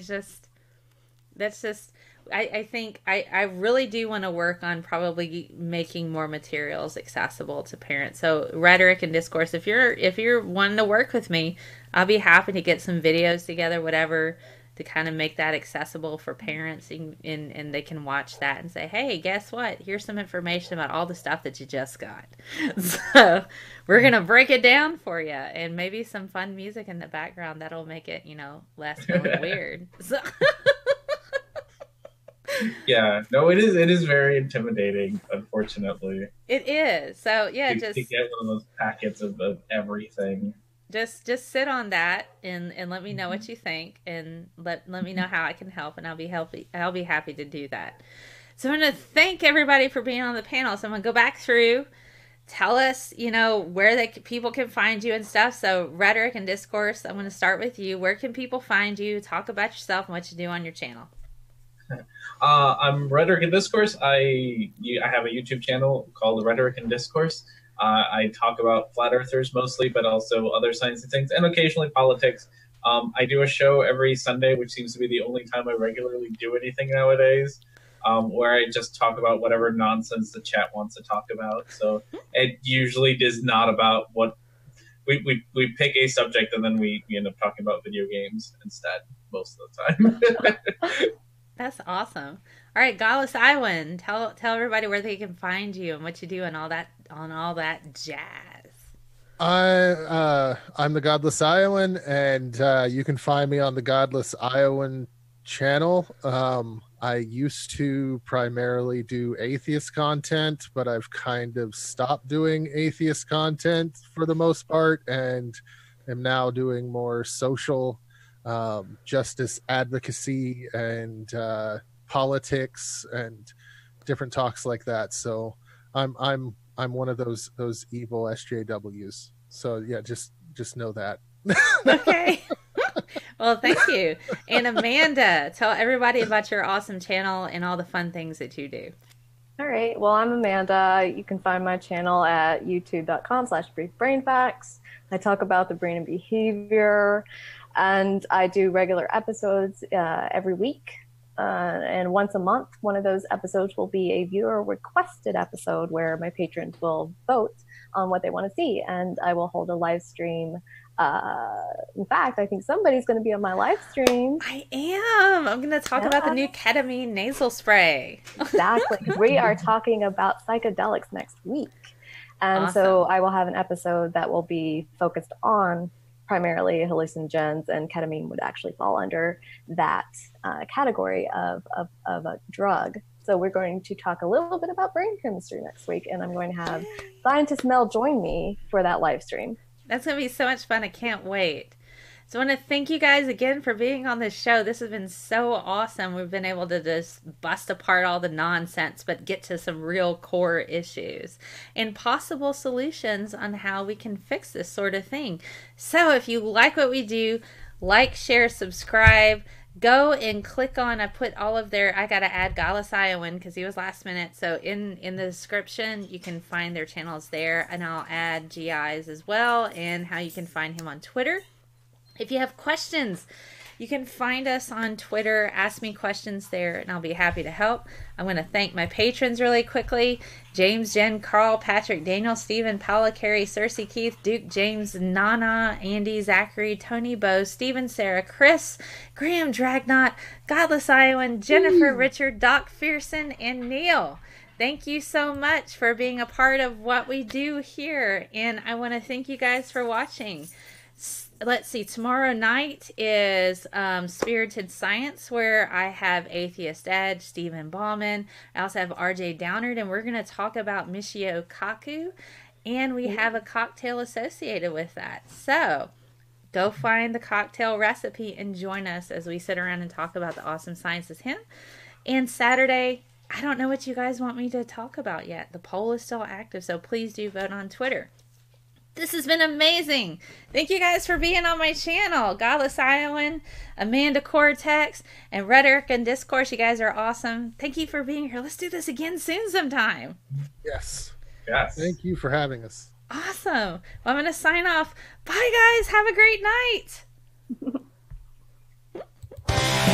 I think I really do want to work on probably making more materials accessible to parents. So, Rhetoric and Discourse, if you're wanting to work with me, I'll be happy to get some videos together, whatever, to kind of make that accessible for parents, and they can watch that and say, hey, guess what? Here's some information about all the stuff that you just got. So we're going to break it down for you, and maybe some fun music in the background that'll make it, less weird. So yeah, no, it is very intimidating, unfortunately. It is. So yeah, to get one of those packets of everything. Just sit on that and let me know what you think, and let me know how I can help, and I'll be happy to do that. So I'm going to thank everybody for being on the panel. So I'm going to go back through, tell us, where people can find you and stuff. So Rhetoric and Discourse, I'm going to start with you. Where can people find you? Talk about yourself and what you do on your channel. I'm Rhetoric and Discourse. I have a YouTube channel called Rhetoric and Discourse. I talk about flat earthers mostly, but also other science and things, and occasionally politics. I do a show every Sunday, which seems to be the only time I regularly do anything nowadays, where I just talk about whatever nonsense the chat wants to talk about. So it usually is not about what we pick a subject, and then we end up talking about video games instead most of the time. That's awesome. All right, Godless Iwan, tell everybody where they can find you and what you do and all that jazz. I'm the Godless Iowan, and you can find me on the Godless Iowan channel. I used to primarily do atheist content, but I've kind of stopped doing atheist content for the most part, and am now doing more social justice advocacy and politics and different talks like that. So I'm one of those evil SJWs. So yeah, just know that. Okay. Well, thank you. And Amanda, tell everybody about your awesome channel and all the fun things that you do. All right. Well, I'm Amanda. You can find my channel at youtube.com/briefbrainfacts. I talk about the brain and behavior, and I do regular episodes every week. And once a month, one of those episodes will be a viewer requested episode where my patrons will vote on what they want to see. And I will hold a live stream. In fact, I think somebody's going to be on my live stream. I am. I'm going to talk about the new ketamine nasal spray. Exactly. We are talking about psychedelics next week. And Awesome. So I will have an episode that will be focused on primarily hallucinogens, and ketamine would actually fall under that category of a drug. So we're going to talk a little bit about brain chemistry next week, and I'm going to have ScientistMel join me for that live stream. That's going to be so much fun. I can't wait. So I want to thank you guys again for being on this show. This has been so awesome. We've been able to just bust apart all the nonsense, but get to some real core issues and possible solutions on how we can fix this sort of thing. So if you like what we do, like, share, subscribe, go and click on, I put all of their, I got to add Godless Iowan because he was last minute. So in the description, you can find their channels there, and I'll add GI's as well, and how you can find him on Twitter. If you have questions, You can find us on Twitter. Ask me questions there, and I'll be happy to help. I'm going to thank my patrons really quickly. James, Jen, Carl, Patrick, Daniel, Stephen, Paula, Carrie, Cersei, Keith, Duke, James, Nana, Andy, Zachary, Tony, Bo, Stephen, Sarah, Chris, Graham, Dragnot, Godless Iowan, Jennifer, Richard, Doc Fearson, and Neil. Thank you so much for being a part of what we do here, and I want to thank you guys for watching. Let's see, tomorrow night is Spirited Science, where I have Atheist Edge, Stephen Bauman. I also have RJ Downard, and we're going to talk about Michio Kaku, and we have a cocktail associated with that. So go find the cocktail recipe and join us as we sit around and talk about the awesome sciences hymn. And Saturday, I don't know what you guys want me to talk about yet. The poll is still active, so please do vote on Twitter. This has been amazing. Thank you guys for being on my channel. Godless Iowan, Amanda Cortex, and Rhetoric and Discourse. You guys are awesome. Thank you for being here. Let's do this again soon sometime. Yes. Yes. Thank you for having us. Awesome. Well, I'm going to sign off. Bye, guys. Have a great night.